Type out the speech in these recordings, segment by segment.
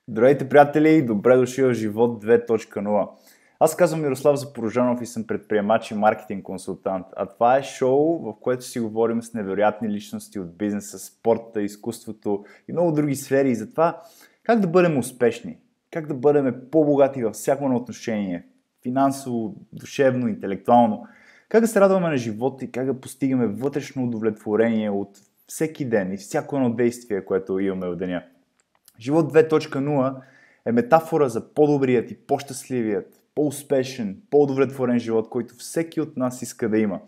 Здравейте, приятели! Добре дошли в Живот 2.0. Аз казвам Мирослав Запорожанов и съм предприемач и маркетинг консултант. А това е шоу, в което си говорим с невероятни личности от бизнеса, спорта, изкуството и много други сфери. И за това как да бъдем успешни, как да бъдем по-богати във всяко едно отношение. Финансово, душевно, интелектуално. Как да се радваме на живота и как да постигаме вътрешно удовлетворение от всеки ден и всяко едно действие, което имаме в деня. Живот 2.0 е метафора за по-добрият и по-щастливият, по-успешен, по-удовлетворен живот, който всеки от нас иска да има.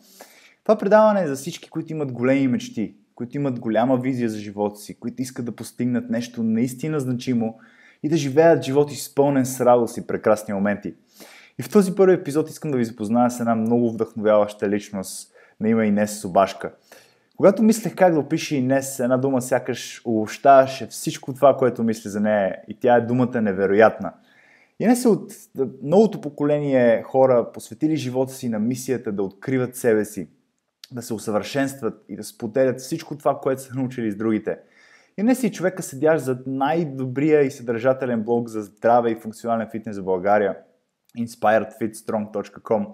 Това предаване е за всички, които имат големи мечти, които имат голяма визия за живота си, които искат да постигнат нещо наистина значимо и да живеят живот изпълнен с радост и прекрасни моменти. И в този първи епизод искам да ви запозная с една много вдъхновяваща личност на име Инес Собашка. Когато мислех как да опиша Инес, една дума сякаш обобщаваше всичко това, което мисля за нея, и тя е думата невероятна. Инес е от новото поколение хора, посветили живота си на мисията да откриват себе си, да се усъвършенстват и да споделят всичко това, което са научили с другите. Инес е човека, седящ зад най-добрия и съдържателен блог за здраве и функционален фитнес в България, inspiredfitstrong.com,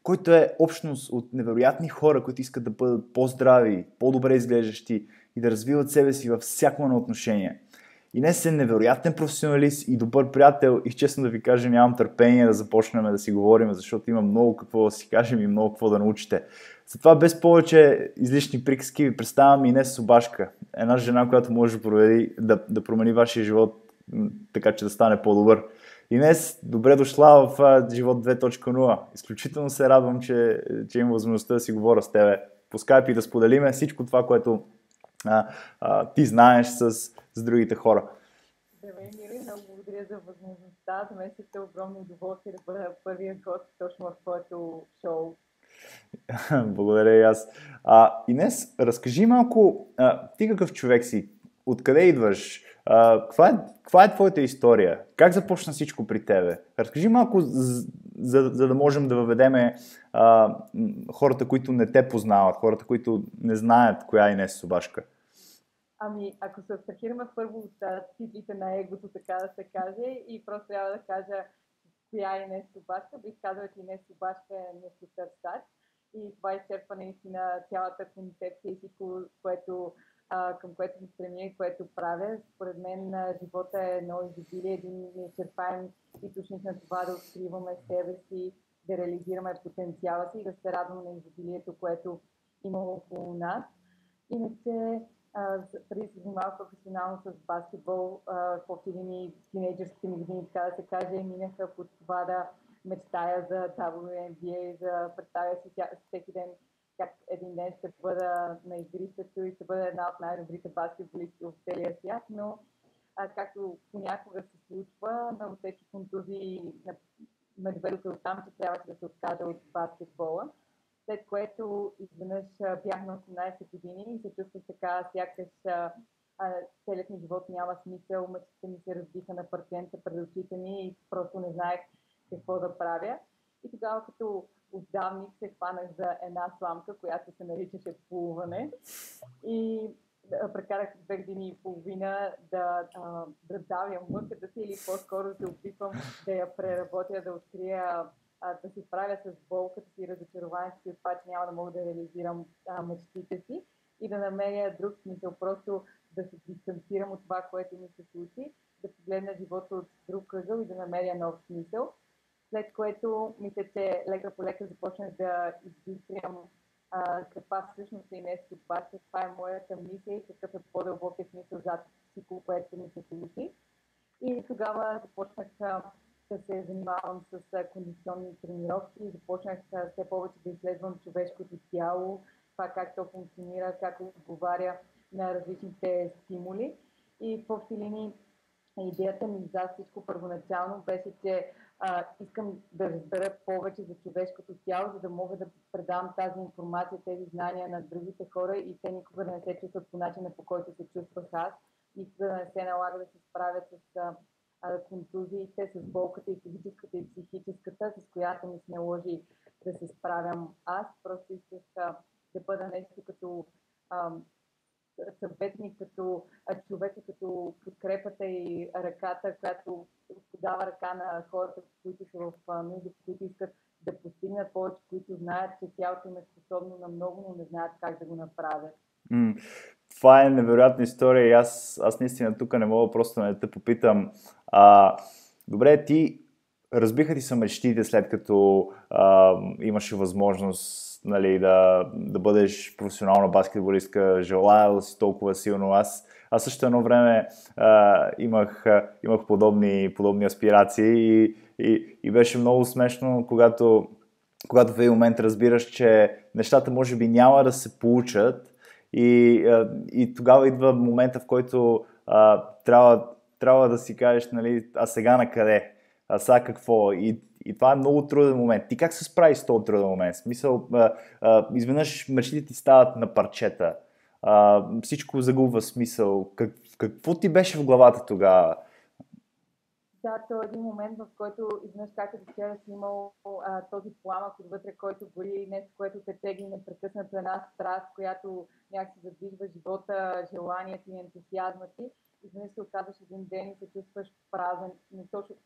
който е общност от невероятни хора, които искат да бъдат по-здрави, по-добре изглеждащи и да развиват себе си във всяко едно отношение. Инес е невероятен професионалист и добър приятел и честно да ви кажа, нямам търпение да започнем да си говорим, защото има много какво да си кажем и много какво да научите. Затова без повече излишни приказки ви представям Инес Собашка, една жена, която може да промени вашия живот така, че да стане по-добър. Инес, добре дошла в Живот 2.0. Изключително се радвам, че имам възможността да си говоря с тебе по скайп и да споделиме всичко това, което ти знаеш с другите хора. Здравей, Мири, много благодаря за възможността. За мен ще е огромно удоволствие да бъда първия гост точно в твоето шоу. Благодаря и аз. Инес, разкажи малко, ти какъв човек си? Откъде идваш? Каква е твоята история? Как започна всичко при тебе? Разкажи малко, за да можем да въведеме хората, които не те познават, хората, които не знаят коя е Инес Собашка. Ами, ако се абстрахираме първо от титлите на егото, така да се каже, и просто трябва да кажа коя е Инес Собашка, бих казала, че Инес Собашка е нещо търсач. И това изчерпва наистина цялата концепция и всичко, към което се стремя и което правя. Според мен живота е едно изобилие, един неизчерпаем източник на това да откриваме себе си, да реализираме потенциала си и да се радваме на изобилието, което има около нас. Иначе, преди се занимавах професионално с баскетбол, в тинейджърските ми години, така да се каже, минаха под това да мечтая за WNBA, за представя си всеки ден как един ден ще бъда на игрището и ще бъда една от най-добрите баскетболисти в целия свят, но както понякога се случва, много тежки контузии ме доведоха от там, че трябваше да се откажа от баскетбола. След което изведнъж бях на 18 години и се чувствах така, сякаш целият ми живот няма смисъл, мечтите ми се разбиха на парченца пред очите ми и просто не знаех какво да правя. И тогава, като отдавник се хванах за една сламка, която се наричаше плуване. И прекарах 2 години и половина да давям мъката си или по-скоро да се опитвам да я преработя, да открия, да се справя с болката си, разочарованието си от това, че няма да мога да реализирам мечтите си и да намеря друг смисъл, просто да се дистанцирам от това, което ми се случи, да погледна живота от друг ъгъл и да намеря нов смисъл. След което мисля, че лека по лека започнах да избистрям каква всъщност е Инес Собашка, каква е моята мисия и какъв е по-дълбокият смисъл зад всичко, което ми се случи. И тогава започнах да се занимавам с кондиционни тренировки и започнах все повече да изследвам човешкото тяло, това как то функционира, как отговаря на различните стимули. И в общи линии идеята ми за всичко първоначално беше, че искам да разбера повече за човешкото тяло, за да мога да предам тази информация, тези знания на другите хора и те никога да не се чувстват по начина, по който се чувствах аз, никога да не се налага да се справят с контузиите, с болката и физическата и психическата, с която ми се наложи да се справям аз. Просто исках да бъда нещо като съветник, като човека, като подкрепата и ръката, която подава ръка на хората, които са в нужда, които искат да постигнат повече, които знаят, че тялото им е способно на много, но не знаят как да го направят. Това е невероятна история и аз наистина тук не мога просто да те попитам. Добре, ти разбиха ти са мечтите след като имаше възможност, нали, да бъдеш професионална баскетболистка, желая си толкова силно. Аз също едно време имах подобни аспирации и беше много смешно, когато в един момент разбираш, че нещата може би няма да се получат и тогава идва момента, в който трябва да си кажеш, нали, а сега на къде? А сега какво? И това е много труден момент. Ти как се справиш с този труден момент? В смисъл, изведнъж мечтите ти стават на парчета. Всичко загубва смисъл. Какво ти беше в главата тогава? Да, то е един момент, в който изведнъж как да вчера си имал този пламък отвътре, който гори, нещо, което те тегли непрекъснато, една страст, която някакси задвижва живота, желанието и ентусиазма ти. Изведнъж се оказваш един ден и се чувстваш празен.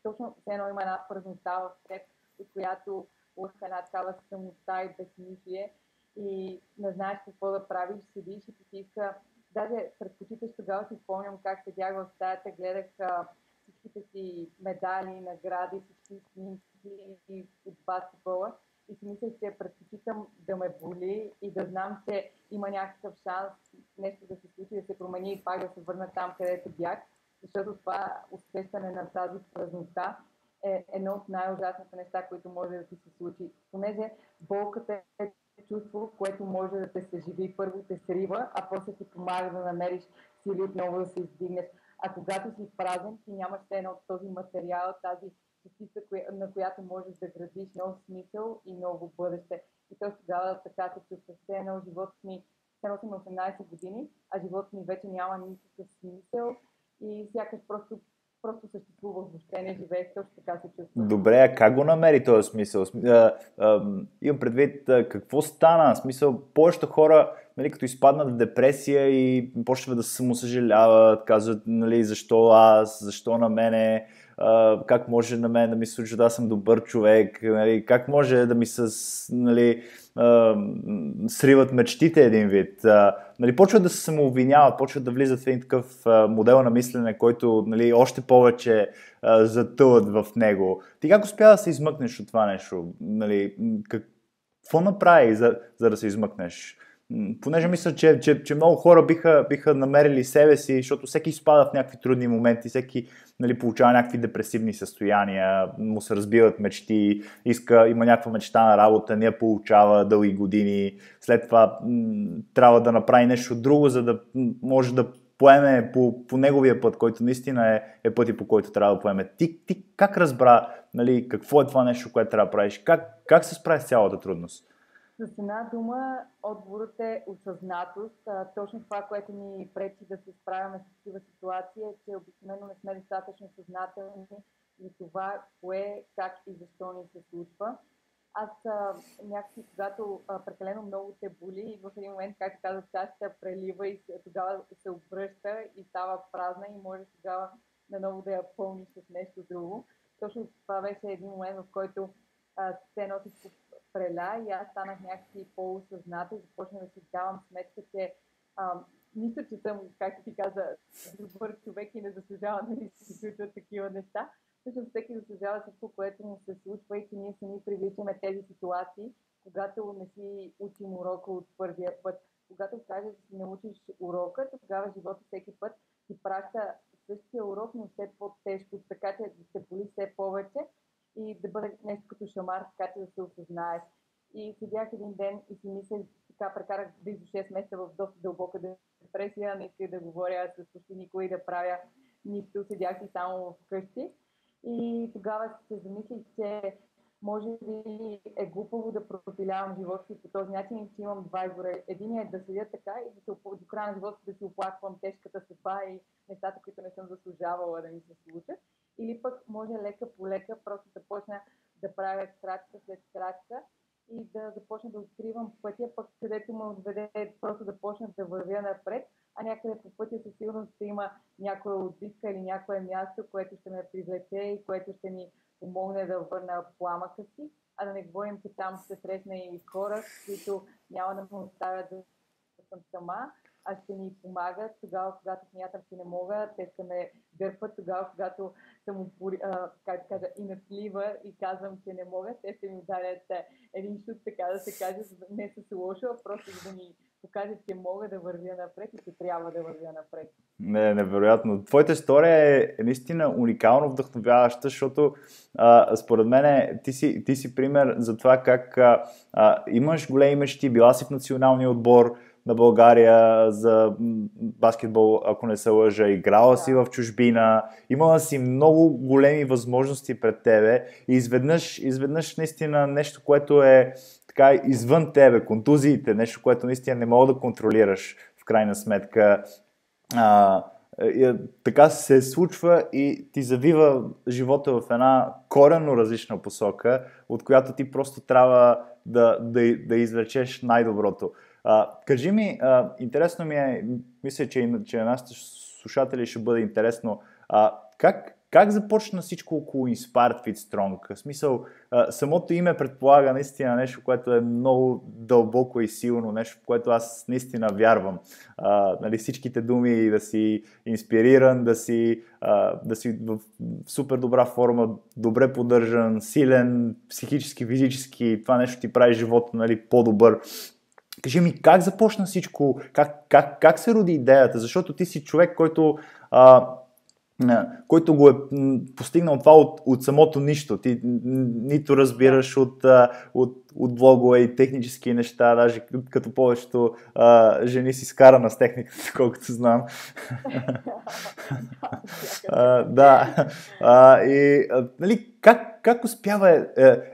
Точно все едно има една празнота в теб, от която лъска една такава самота и безсмислие и не знаеш какво да правиш, седиш и ти иска. Даже предпочиташ, тогава си спомням как седях в стаята, гледах всичките си медали, награди, всички снимки от баскетбола и си мислех, че предпочитам да ме боли и да знам, че има някакъв шанс нещо да се случи, да се промени и пак да се върна там, където бях, защото това усещане на тази празнота е едно от най-ужасните неща, които може да ти се случи. Понеже болката е чувство, което може да те съживи. Първо те срива, а после ти помага да намериш сили отново да се издигнеш. А когато си празен, ти нямаш едно от този материал, тази частица, на която можеш да градиш нов смисъл и ново бъдеще. И точно тогава така се чувства. Все едно животът ми, все съм 18 години, а животът ми вече няма никакъв смисъл и сякаш просто съществувах, въобще не живеех, точно така се чувствам. Добре, а как го намери този смисъл? Имам предвид какво стана. Смисъл, повечето хора, нали, като изпаднат в депресия и почват да се самосъжаляват, казват, нали, защо аз, защо на мене, как може на мен да ми се случи да аз съм добър човек, нали, как може да ми се, нали, сриват мечтите един вид. Нали, почват да се самообвиняват, почват да влизат в един такъв модел на мислене, който, нали, още повече затъват в него. Ти как успя да се измъкнеш от това нещо? Нали, какво направи, за да се измъкнеш? Понеже мисля, че много хора биха намерили себе си, защото всеки изпада в някакви трудни моменти, всеки, нали, получава някакви депресивни състояния, му се разбиват мечти, има някаква мечта на работа, не я получава дълги години, след това трябва да направи нещо друго, за да може да поеме по неговия път, който наистина е пътя, по който трябва да поеме. Ти как разбра, нали, какво е това нещо, което трябва да правиш? Как се справи с цялата трудност? С една дума, отговорът е осъзнатост. Точно това, което ни пречи да се справяме с такива ситуации, е, че обикновено не сме достатъчно съзнателни за това, кое, как и защо ни се случва. Аз някакси, когато прекалено много те боли, в един момент, както казах, чашата прелива и тогава се обръща и става празна и можеш тогава наново да я пълниш с нещо друго. Точно това беше един момент, в който все едно всичко преля и аз станах някакси по-осъзната и започнах да си давам сметка, че мисля, че съм, както ти каза, добър човек и не заслужавам да ми се случват такива неща. Всъщност всеки заслужава всичко, което му се случва и че ние сами привличаме тези ситуации, когато не си учим урока от първия път. Когато кажеш да си научиш урока, тогава живота всеки път ти праща същия урок, но все по-тежко, така че да се боли все повече и да бъде нещо като шамар, така че да се осъзнаеш. И седях един ден и си мислех, така прекарах близо 6 месеца в доста дълбока депресия, не исках да говоря с почти никой, да правя нищо, седях си само вкъщи. И тогава се замислих, че може би е глупаво да пропилявам живота си по този начин и че имам два избора. Единият е да седя така и да се, до края на живота да си оплаквам тежката съдба и нещата, които не съм заслужавала да ми се случат. Или пък може лека по лека просто да почна да правя крачка след крачка и да започна да откривам пътя, пък където ме отведе просто да почна да вървя напред, а някъде по пътя със сигурност ще има някоя отбивка или някое място, което ще ме привлече и което ще ми помогне да върна пламъка си, а да не говорим, че там ще срещна и хора, които няма да ме оставят да съм сама, а ще ми помагат тогава, когато смятам, че не мога, те ще ме дърпат тогава, когато съм как да кажа, и наплива и казвам, че не мога, те ще ми ударят един шут, така да се каже, не с лошо, а просто за да ми покажат, че мога да вървя напред и че трябва да вървя напред. Не, невероятно. Твоята история е наистина уникално вдъхновяваща, защото според мен ти си пример за това как имаш големи мечти, била си в националния отбор на България за баскетбол, ако не се лъжа, играла си в чужбина, имала си много големи възможности пред тебе и изведнъж наистина нещо, което е така извън тебе, контузиите, нещо, което наистина не мога да контролираш в крайна сметка. Така се случва и ти завива живота в една коренно различна посока, от която ти просто трябва да извлечеш най-доброто. Кажи ми, интересно ми е, мисля, че на нашите слушатели ще бъде интересно, как започна всичко около Inspired Fit Strong? В смисъл, самото име предполага наистина нещо, което е много дълбоко и силно, нещо, в което аз наистина вярвам. Нали, всичките думи да си инспириран, да си в супер добра форма, добре поддържан, силен, психически, физически, това нещо ти прави живота, нали, по-добър. Кажи ми, как започна всичко? Как се роди идеята? Защото ти си човек, който го е постигнал това от самото нищо. Ти нито разбираш от блогове и технически неща, даже като повечето жени си скарана с техниката, колкото знам. Да. Нали, как успява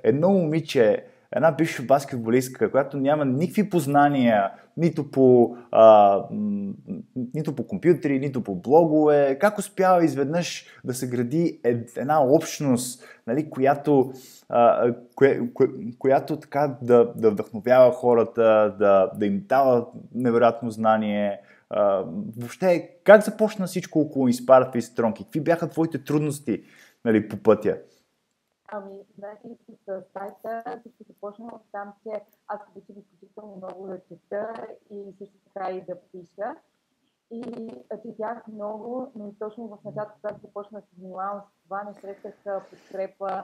едно момиче, една бивша баскетболистка, която няма никакви познания нито по компютри, нито по блогове, как успява изведнъж да се гради една общност, нали, която така да вдъхновява хората, да им дава невероятно знание. Въобще, как започна всичко около Inspired Fit Strong? Какви бяха твоите трудности, нали, по пътя? Значи с сайта всичко започна от там, че аз обичам изключително много да чета и също така и да пиша. И четях много, но точно в началото, когато започнах да се занимавам с това, не срещах подкрепа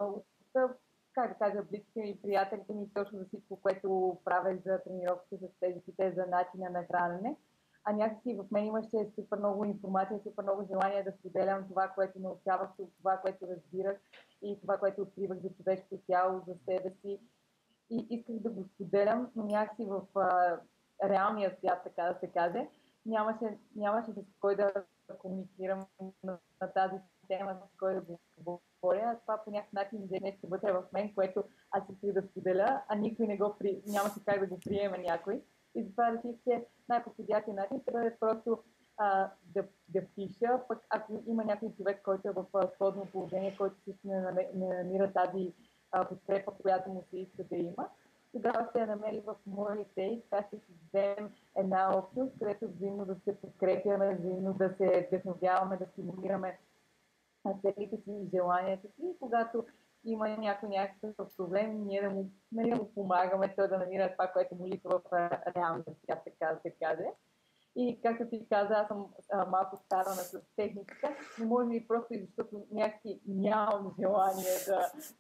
от, как да кажа, близките ми, приятелите ми, точно за всичко, което правя за тренировките с тези за начина на хранене. А някакси в мен имаше супер много информация, супер много желание да споделям това, което научавах, това, което разбирах и това, което откривах за човешкото тяло, за себе си. И исках да го споделям, но някакси в реалния свят, така да се каже, нямаше с кой да комуникирам на тази тема, с кой да го говоря. Това по някакъв начин нещо вътре в мен, което аз исках да споделя, а никой нямаше как да го приеме някой. И затова реших, че най-подходящия начин ще бъде просто да пиша, пък ако има някой човек, който е в сходно положение, който също не намира тази подкрепа, която му се иска да има, тогава ще я намери в моите и така ще си вземем една общност, където взаимно да се подкрепяме, взаимно да се вдъхновяваме, да стимулираме целите си и желанията си. И когато има някакъв проблем, ние да му помагаме той да намира това, което му липва в реалния свят, така да се каже. И както ти каза, аз съм малко старана с техниката, но може и просто и защото някакси нямам желание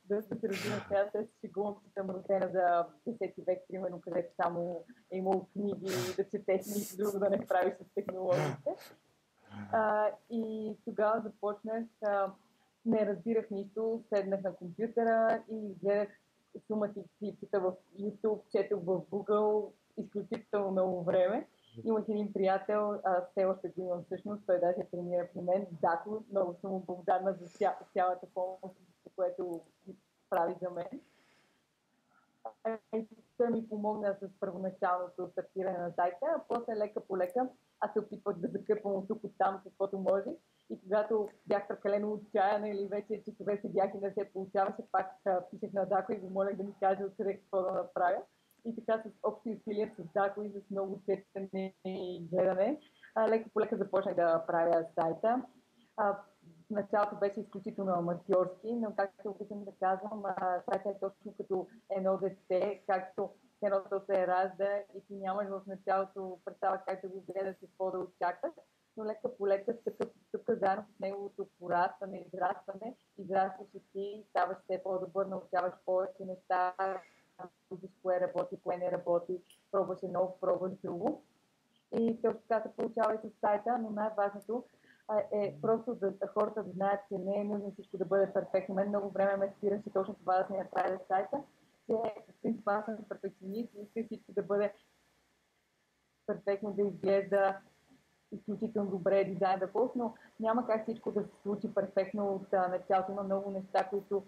да се развивам сега. Се шегувам, че съм родена за 10 век, примерно, където само е имало книги, да четеш нищо друго да не правиш с технологиите. И тогава започнах, не разбирах нищо, седнах на компютъра и гледах сумата клипчета в YouTube, четох в Google изключително много време. Имах един приятел, все още го имам всъщност, той даже тренира при мен, Дако, много съм му благодарна за цялата помощ, което прави за мен. той ми помогна с първоначалното стартиране на сайта, а после лека по лека аз се опитвах да закърпвам от тук от там каквото може. И когато бях прекалено отчаяна или вече часове седях и не се получаваше, пак пишех на Дако и го молех да ми каже откъде какво да направя. И така с общи усилия с Дако и с много четене и гледане, лека по лека започнах да правя сайта. В началото беше изключително аматьорски, но както обичам да казвам, сайта е точно като едно дете, както едно се ражда и ти нямаш в началото представа как да го гледаш и какво да очакваш, но лека по лека, стъпка по стъпка, заедно с неговото порастване, израстване, израстваш и ти, ставаш все по-добър, научаваш повече неща, виждаш кое работи, кое не работи, пробваш едно, пробваш друго. И точно така се получава и с сайта, но най-важното е просто да хората да знаят, че не е нужно всичко да бъде перфектно. Мен много време ме спираше точно това да си направя сайта, че в принцип аз съм перфекционист и искам всичко да бъде перфектно, да изглежда изключително добре дизайн да пулс, но няма как всичко да се случи перфектно от началото. Има много неща, които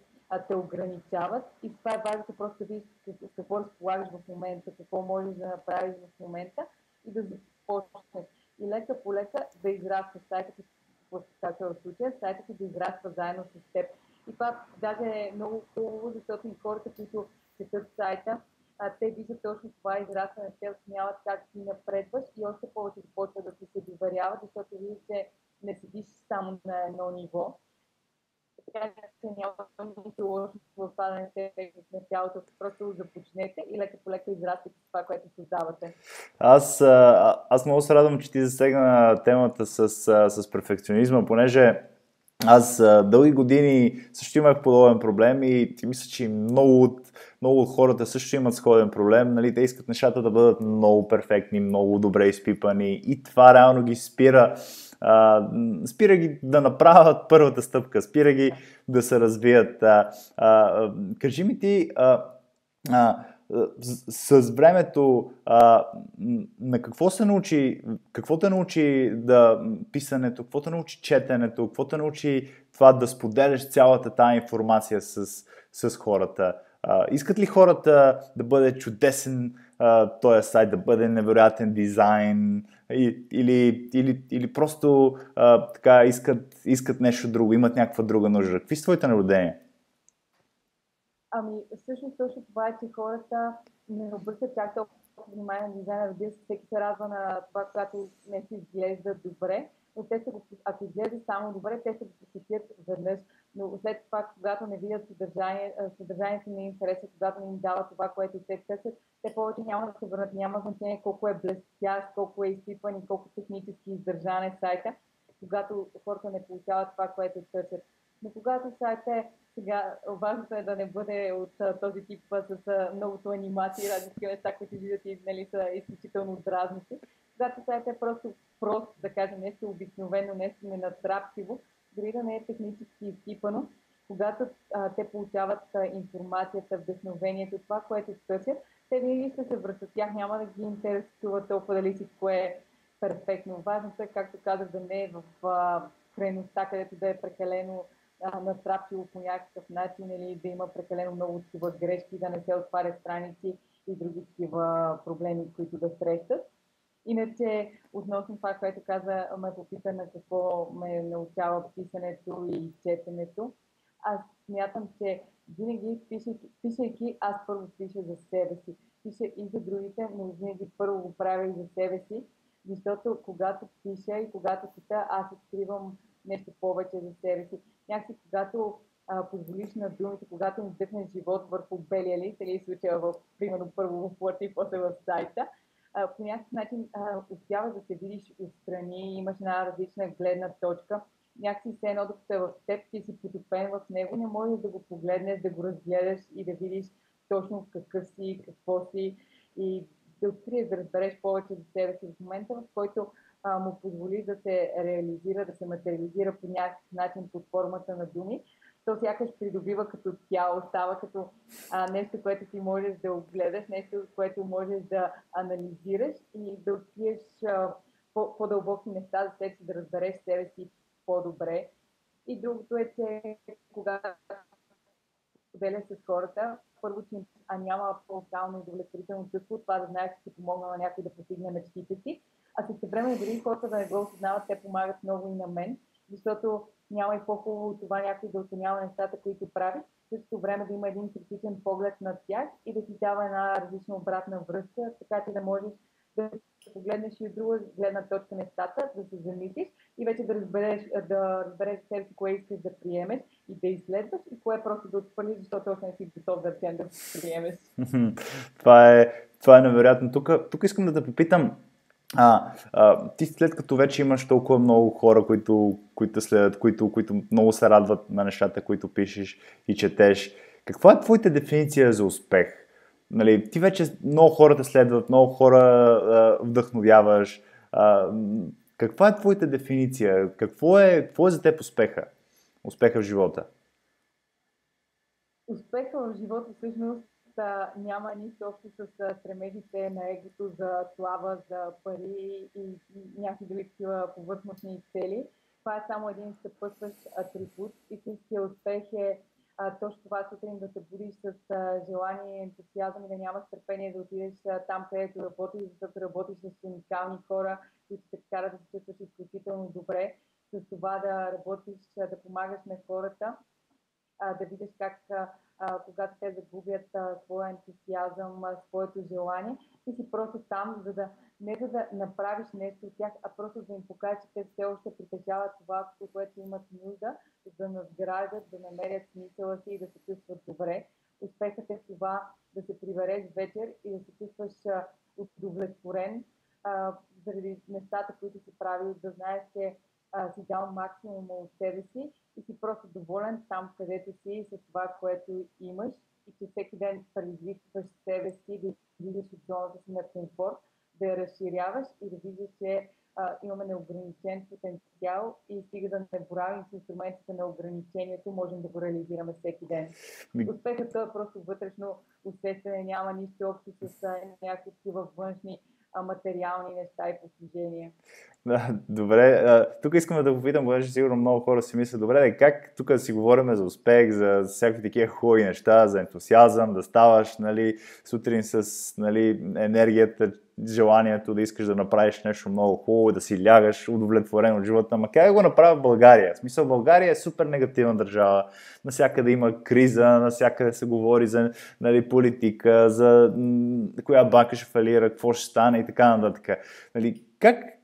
те ограничават и това е важно просто да видиш какво разполагаш в момента, какво можеш да направиш в момента и да започнеш. И лека по лека да израства сайта, както в случая, сайта си да израства заедно с теб. И това даже е много хубаво, защото и хората, които четат сайта, те виждат точно това израстване, те оценяват как ти напредваш и още повече започват да ти се доверяват, защото виждат, че не седиш само на едно ниво. Така че няма нищо лошо в това да не се в началото, просто започнете и лека по лека израстете това, което създавате. Аз много се радвам, че ти засегна темата с перфекционизма, понеже аз дълги години също имах подобен проблем и ти мисля, че много от хората също имат сходен проблем. Нали? Те искат нещата да бъдат много перфектни, много добре изпипани и това реално ги спира ги да направят първата стъпка, спира ги да се развият. Кажи ми ти, с времето на какво те научи писането, какво те научи четенето, какво те научи това да споделяш цялата тази информация с хората? Искат ли хората да бъде чудесен този сайт, да бъде невероятен дизайн или просто така искат нещо друго, имат някаква друга нужда? Какви са твоите наблюдения? Всъщност точно това е, че хората не обръщат чак толкова внимание на дизайна. Разбира се, всеки се радва на това, когато нещо изглежда добре, но ако изглежда само добре, те ще го посетят веднъж. Но след това, когато не видят съдържанието не им хареса, когато не им дава това, което те търсят, те повече няма да се върнат. Няма значение колко е блестящ, колко е изпипан и колко технически издържан е сайта, когато хората не получават това, което търсят. Но когато сайта е сега, важното е да не бъде от този тип с многото анимации, различни неща, които виждат и нали, са изключително дразнищи. Когато сайта е просто да кажем нещо обикновено, нещо ненатрапчиво, дори да не е технически изпипано, когато те получават информацията, вдъхновението, това, което търсят, те винаги ще се връщат. Тях няма да ги интересува толкова дали всичко е перфектно. Важното е, както казах, да не е в крайността, където да е прекалено натрапчиво по някакъв начин или да има прекалено много такива грешки, да не се отварят страници и други такива проблеми, които да срещат. Иначе, относно това, което каза, ме попита на какво ме научава писането и четенето, аз смятам, че винаги пишейки, аз първо пиша за себе си. Пиша и за другите, но винаги първо го правя и за себе си, защото когато пиша и когато чета, аз откривам нещо повече за себе си. Някакси, когато позволиш на думите, когато им вдъхнеш живот върху белия лист, или случая примерно първо в Word и после в сайта, по някакъв начин успяваш да се видиш отстрани, имаш една различна гледна точка. Някакси все едно, докато е в теб, ти си потопен в него, не можеш да го погледнеш, да го разгледаш и да видиш точно какъв си, какво си и да откриеш, да разбереш повече за себе си в момента, в който му позволи да се реализира, да се материализира по някакъв начин под формата на думи, то сякаш придобива като тяло, става като нещо, което ти можеш да огледаш, нещо, което можеш да анализираш и да откриеш по-дълбоки неща за себе си, да разбереш себе си по-добре. И другото е, че когато споделя с хората. Първо, че няма по-реално удовлетворително чувство, това да знаеш, че си помогна на някой да постигне мечтите си. А също време, дори хората да не го осъзнават, те помагат много и на мен, защото няма и по-хубаво от това някой да оценява нещата, които прави, в същото време да има един критичен поглед над тях и да ти дава една различна обратна връзка, така че да можеш да погледнеш и от друга гледна точка нещата, да се замислиш и вече да разбереш себе си кое искаш да приемеш и да изследваш и кое просто да отхвърлиш, защото още не си готов да приемеш. Това е невероятно. Тук искам да те попитам, ти след като вече имаш толкова много хора, които следят, които много се радват на нещата, които пишеш и четеш, каква е твоята дефиниция за успех? Нали, ти вече много хора те следват, много хора вдъхновяваш. Каква е твоята дефиниция? Какво е за теб успеха? Успеха в живота? Успеха в живота всъщност няма нищо общо с стремежите на егото за слава, за пари и някакви други такива повърхностни цели. Това е само един съпътстващ атрибут. Истинският успех е точно това сутрин да се будиш с желание, ентусиазъм и да нямаш търпение да отидеш там, където работиш, защото работиш с уникални хора, които те карат да се чувстваш изключително добре. С това да работиш, да помагаш на хората, да видиш как когато те загубят своя ентусиазъм, своето желание, ти си просто там, не за да направиш нещо от тях, а просто да им покажеш, че те все още притежават това, от което имат нужда, да надграждат, да намерят смисъла си и да се чувстват добре. Успехът е в това да се прибереш вечер и да се чувстваш удовлетворен заради нещата, които си правил, да знаеш, че си дал максимума от себе си и си просто доволен там, където си с това, което имаш и че всеки ден предизвикваш себе си, да излизаш от зоната си на комфорт, да я разширяваш и да виждаш, че имаме неограничен потенциал и стига да не боравим с инструментите на ограничението, можем да го реализираме всеки ден. Успехът е просто вътрешно усещане, няма нищо общо с някакви такива външни материални неща и постижения. Да, добре. Тук искам да попитам, понеже сигурно много хора си мислят, добре, как тук да си говорим за успех, за всякакви такива хубави неща, за ентусиазъм, да ставаш, нали, сутрин с, нали, енергията, желанието да искаш да направиш нещо много хубаво, да си лягаш удовлетворен от живота. Ама как го направя в България? В смисъл, България е супер негативна държава. Навсякъде има криза, навсякъде се говори за, нали, политика, за коя банка ще фалира, какво ще стане и така нататък. Нали,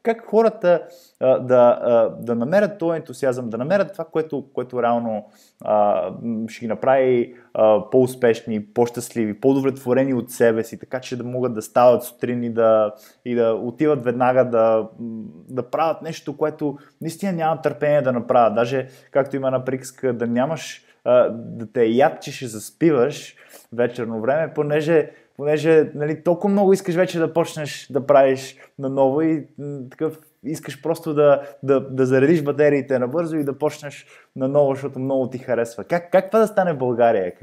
как хората да намерят този ентусиазъм, да намерят това, което реално ще ги направи по-успешни, по-щастливи, по-удовлетворени от себе си, така че да могат да стават сутрин и да отиват веднага да правят нещо, което наистина нямат търпение да направят. Даже, както има една приказка, да нямаш да те яд, че ще заспиваш вечерно време, понеже нали, толкова много искаш вече да почнеш да правиш наново и такъв искаш просто да заредиш батериите набързо и да почнеш наново, защото много ти харесва. Как това да стане в България?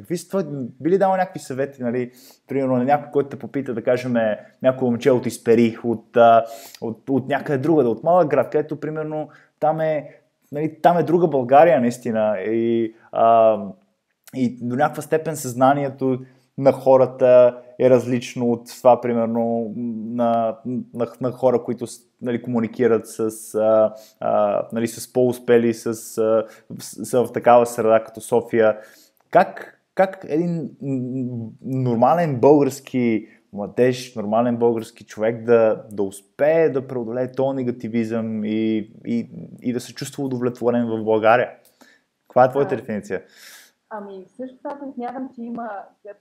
Би ли дал някакви съвети, нали, примерно на някой, който те попита, да кажем, някой момче от Исперих, от някъде друга, от малък град, където примерно там е друга България наистина и до някаква степен съзнанието на хората е различно от това, примерно, на хора, които, нали, комуникират нали, с по-успели, са в такава среда като София. Как един нормален български младеж, нормален български човек да успее да преодолее този негативизъм и да се чувства удовлетворен в България? Каква е твоята дефиниция? Също аз не смятам, че има,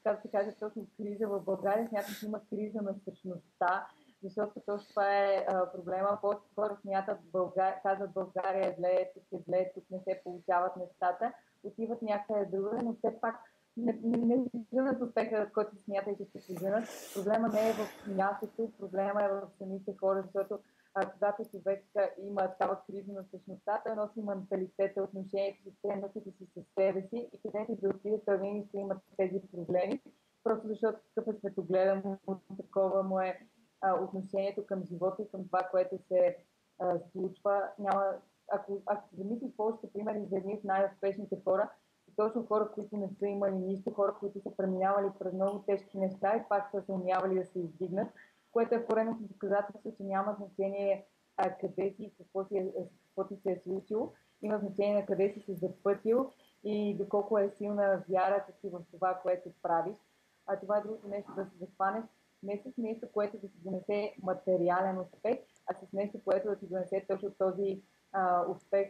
така да се каже, точно криза в България, смятам, че има криза на същността, защото точно това е проблема. Повечето хора смятат, казват България е зле, тук не се получават нещата, отиват някъде друга, но все пак не женат успеха, който се смята и че ще се женат. Проблема не е в мястото, проблема е в самите хора, защото когато човек има такава криза на същността, той носи менталитета, отношението си, ценностите си със себе си и където да отиде, той винаги ще има тези проблеми, просто защото такъв е светогледа му, такова му е отношението към живота и към това, което се случва. Ако се замислиш повечето примери за едни от най-успешните хора, точно хора, които не са имали нищо, хора, които са преминавали през много тежки неща и пак са се умявали да се издигнат, което е поредното доказателство, че няма значение къде си и какво ти се е случило, има значение на къде си се запътил и доколко е силна вярата си в това, което правиш. А това е другото нещо, да се захванеш не с нещо, което да ти донесе материален успех, а с нещо, което да ти донесе точно този успех,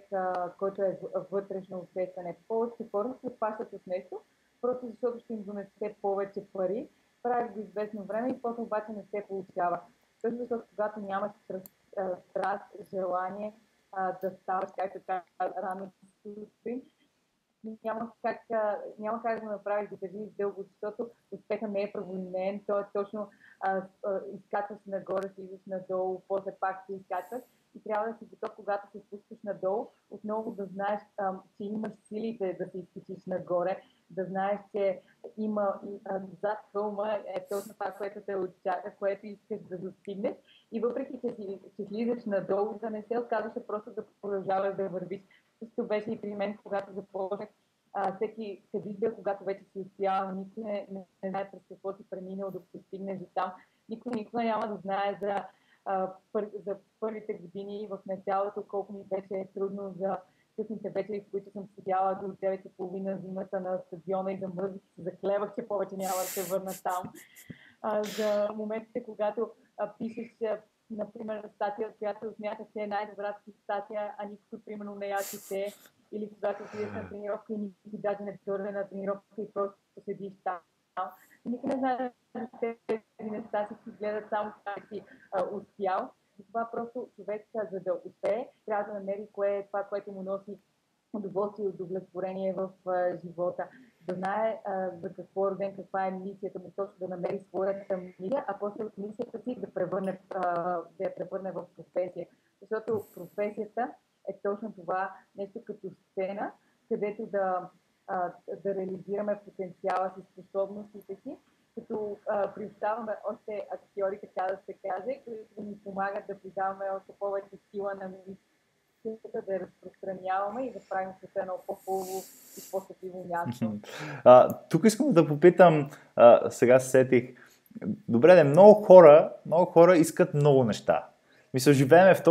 който е вътрешно усещане. Повечето хора се хващат с нещо, просто защото ще им донесе повече пари, правят го известно време и после обаче не се получава. Също защото когато нямаш страст, желание да ставаш, както каза рано сутрин, няма как да го направиш да държиш дълго, защото успеха не е праволинеен, то е точно изкачваш нагоре, слизаш надолу, после пак се изкачваш и трябва да си готов, когато се спускаш надолу, отново да знаеш, че имаш силите да се изкачиш нагоре, да знаеш, че има зад хълма е точно това, което те очаква, което искаш да достигнеш и въпреки, че слизаш надолу, да не се отказваш, просто да продължаваш да вървиш. Също беше и при мен, когато започнах, всеки се вижда, когато вече си успял, никой не знае през какво си преминал, докато стигнеш до там. Никога няма да знае за първите години в началото, колко ми беше трудно за късните вечери, в които съм седяла до 9:30 зимата на стадиона и замръзнах и се заклевах, че повече няма да се върна там. За моментите, когато пишеш, например, статия, която смяташ, че е най-добрата си статия, а никой, примерно, не я чете, или когато отидеш на тренировка и никой даже не дойде на тренировка и просто седиш там. Никой не знае тези неща, си гледат само как си успял. Затова просто човек, за да успее, трябва да намери кое е това, което му носи удоволствие и удовлетворение в живота. Да знае за какво е роден, каква е мисията му, точно да намери своята мисия, а после от мисията си да я превърне в професия. Защото професията е точно това нещо като сцена, където да реализираме потенциала си, способностите си, като приобщаваме още актьори, така да се каже, които да ни помагат да придаваме още повече сила на мисията, да я разпространяваме и да правим света едно по-хубаво и по-щастливо място. Тук искам да попитам, сега се сетих, добре, много хора искат много неща. Мисля, живеем в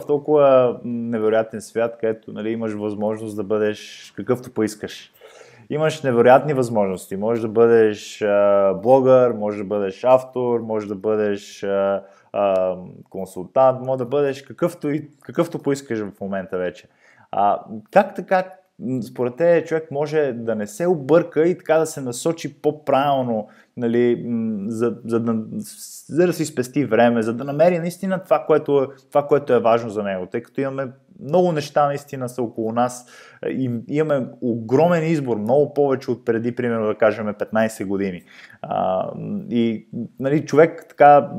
толкова невероятен свят, където, нали, имаш възможност да бъдеш какъвто поискаш. Имаш невероятни възможности. Можеш да бъдеш блогър, можеш да бъдеш автор, можеш да бъдеш консултант, можеш да бъдеш какъвто поискаш в момента вече. Как така, според те, човек може да не се обърка и така да се насочи по-правилно, нали, за да си спести време, за да намери наистина това, което е важно за него, тъй като имаме много неща наистина са около нас и имаме огромен избор, много повече от преди, примерно, да кажем 15 години. И, нали, човек така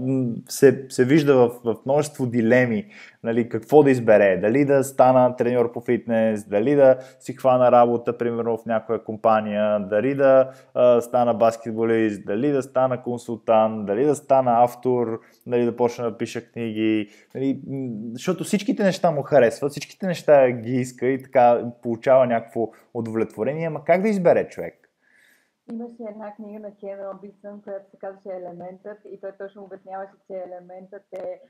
се вижда в множество дилеми, нали, какво да избере, дали да стана треньор по фитнес, дали да си хвана работа, примерно в някоя компания, дали да стана баскетболист, дали да стана консултант, дали да стана автор, дали да почна да пиша книги, нали, защото всичките неща му харесват, всичките неща ги иска и така получава някакво удовлетворение, ама как да избере човек? Имаше една книга на Кен Робинсън, която се казваше Елементът и той точно обясняваше, че елементът е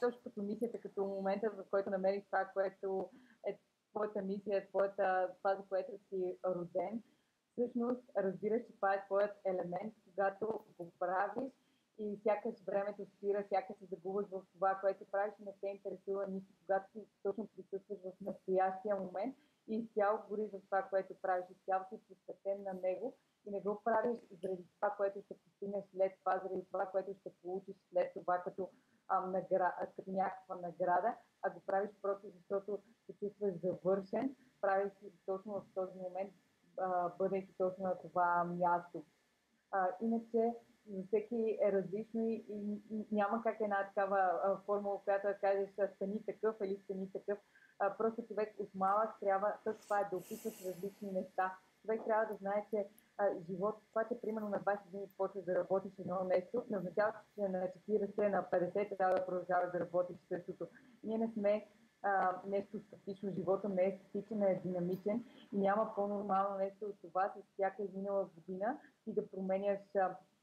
точно като мисията, като момента, в който намериш това, което е твоята мисия, това, за което си роден. Всъщност разбираш, че това е твоят елемент, когато го правиш и сякаш времето спира, сякаш се загубваш в това, което правиш и не те интересува нищо, когато си точно присъстваш в настоящия момент и изцяло гориш в това, което правиш, изцяло си посветен на него и не го правиш заради това, което ще постигнеш след това, заради това, което ще получиш след това като някаква награда, а го правиш просто защото се чувстваш завършен, правиш точно в този момент, бъдейки точно на това място. Иначе за всеки е различно и няма как една такава формула, която да кажеш стани такъв или стани такъв. Просто човек от малък трябва, това е да опитваш различни неща. Човек трябва да знае, че живот, това, че примерно на 20 години почваш да работиш едно нещо, не означава, че на 40, на 50 трябва да продължаваш да работиш същото. Ние не сме нещо статично. Живота не е статичен, е динамичен и няма по-нормално нещо от това с всяка изминала година и да променяш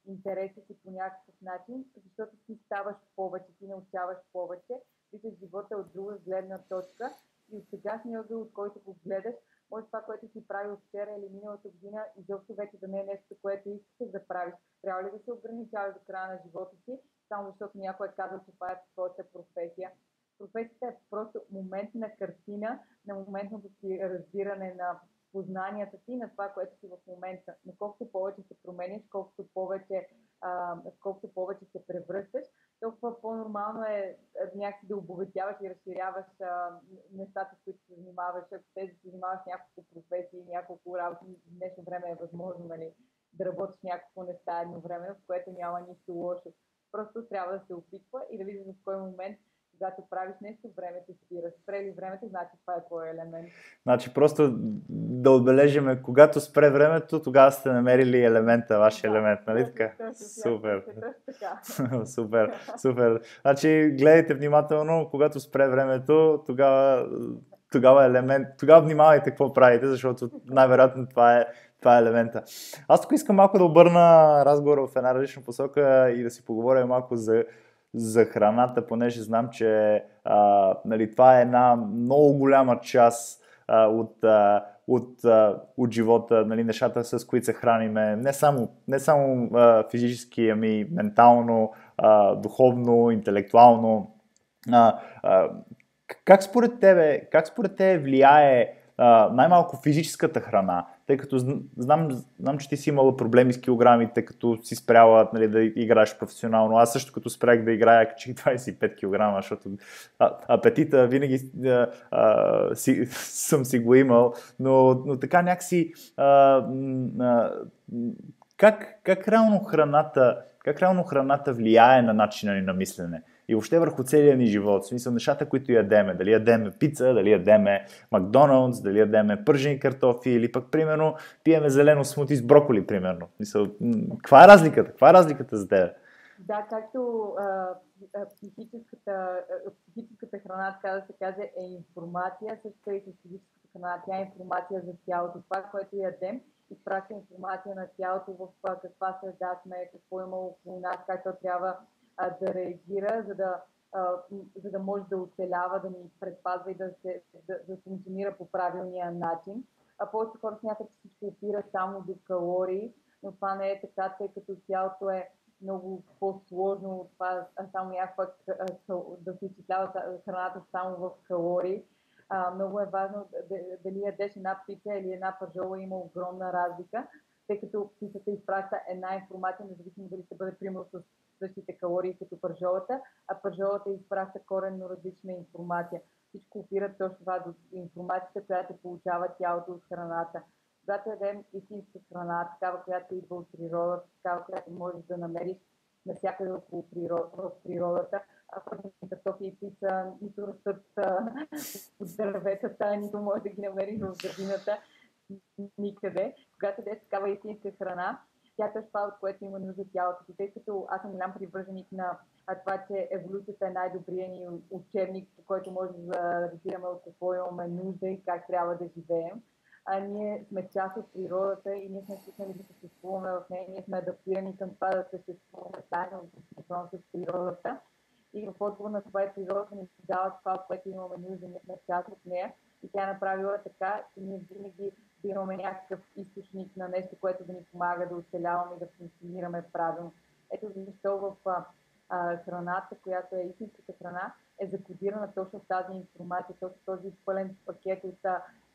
интереса си по някакъв начин, защото ти ставаш повече, ти научаваш повече, виждаш живота от друга гледна точка и от сегашния ъгъл, от който го гледаш, може това, което си правил вчера или миналата година, изобщо вече да не е нещо, което искаш да правиш. Трябва ли да се ограничаваш до края на живота си, само защото някой е казал, че това е твоята професия? Професията е просто моментна картина на моментното си разбиране на познанията си, на това, което си в момента. Но колкото повече се промениш, колкото повече се превръщаш, толкова по-нормално е някакси да обогатяваш и разширяваш нещата, с които се занимаваш. Ако те да се занимаваш с няколко професии, няколко работи, в днешно време е възможно, нали, да работиш няколко неща едновременно, в което няма нищо лошо. Просто трябва да се опитва и да видиш в кой момент, когато правиш нещо, времето спира. Спре ли времето, значи това е твой елемент. Значи просто да отбележиме, когато спре времето, тогава сте намерили елемента, вашия елемент, нали така? Супер. Супер, супер. Значи гледайте внимателно, когато спре времето, тогава елемент, тогава внимавайте какво правите, защото най-вероятно това е елемента. Аз тук искам малко да обърна разговора в една различна посока и да си поговорим малко за храната, понеже знам, че нали, това е една много голяма част от живота, нали, нещата, с които се храниме, не само физически, ами ментално, духовно, интелектуално. Как според тебе влияе най-малко физическата храна, тъй като знам, че ти си имала проблеми с килограмите, като си спряла, нали, да играеш професионално. Аз също като спрях да играя, качих 25 кг, защото апетита винаги съм си го имал, но така някакси как реално храната влияе на начина ни на мислене и въобще върху целия ни живот. В смисъл нещата, които ядеме. Дали ядеме пица, дали ядеме Макдоналдс, дали ядеме пържени картофи или пък, примерно, пиеме зелено смути с броколи, примерно. Мисъл, каква е разликата? Каква е разликата за теб? Да, както психическата храна, така да се каже, е информация, също и с физическата храна. Тя е информация за тялото. Това, което ядем, изпраща информация на тялото в каква среда сме, какво има около нас, как то трябва да реагира, за да може да оцелява, да ни предпазва и да функционира по правилния начин. Повечето хора смятат, че всичко опира само до калории, но това не е така, тъй като тялото е много по-сложно от това само някаква да се изчислява храната само в калории. Много е важно дали ядеш една пица или една пържола, има огромна разлика, тъй като пицата изпраща една информация, независимо дали ще бъде примерно с същите калории като пържолата, а пържолата изпраща коренно различна информация. Всичко опира точно това до информацията, която получава тялото от храната. Когато ядем истинска храна, такава, която идва от природата, такава, която можеш да намериш навсякъде в природата, картофи и пица нито растат от дърветата, нито можеш да ги намериш в градината, никъде. Когато ядеш такава истинска храна, тя е това, от което има нужда тялото си. Тъй като аз съм голям привърженик на това, че еволюцията е най-добрият ни учебник, по който може да разбираме от какво имаме нужда и как трябва да живеем. Ние сме част от природата и ние сме свикнали да съществуваме в нея. Ние сме адаптирани към това да съществуваме тайно с природата. И в отговор на това природата ни дава това, от което имаме нужда, ние сме част от нея. И тя е направила така, че ние винаги да имаме някакъв източник на нещо, което да ни помага да оцеляваме и да функционираме правилно. Ето защо в храната, която е истинската храна, е закодирана точно тази информация, точно този пълен пакет от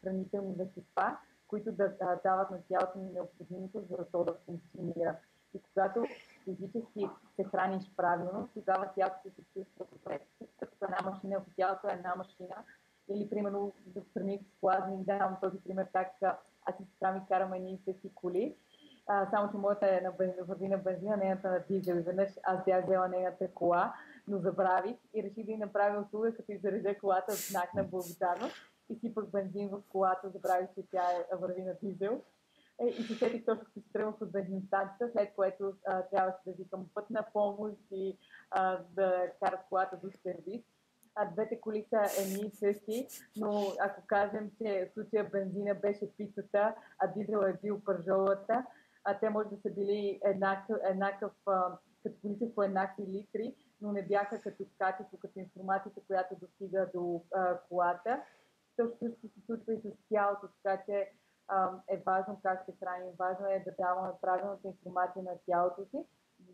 хранителни вещества, които да дават на тялото необходимото, за да то да функционира. И когато физически се храниш правилно, тогава тялото се чувства добре. Като една машина, ако тялото е една машина, или примерно да храниш с плазми, давам този пример как аз и сестра ми караме едни и същи коли, само че моята е върви на бензина, нейната на дизел. И веднъж аз бях взела нейната кола, но забравих и реших да й направя услуга, като й заредя колата в знак на благодарност и сипах бензин в колата, забравих, че тя върви на дизел. И се сетих точно, като се тръгнах от бензиностанцията, след което трябваше да викам пътна помощ и да карат колата до сервис. двете коли са едни и същи, но ако кажем, че в случая бензина беше пицата, а дизел е бил пържолата, те може да са били като количество еднакви литри, но не бяха като качество, като информацията, която достига до колата. Също се случва и с тялото, така че е важно как се храним. Важно е да даваме правилната информация на тялото си,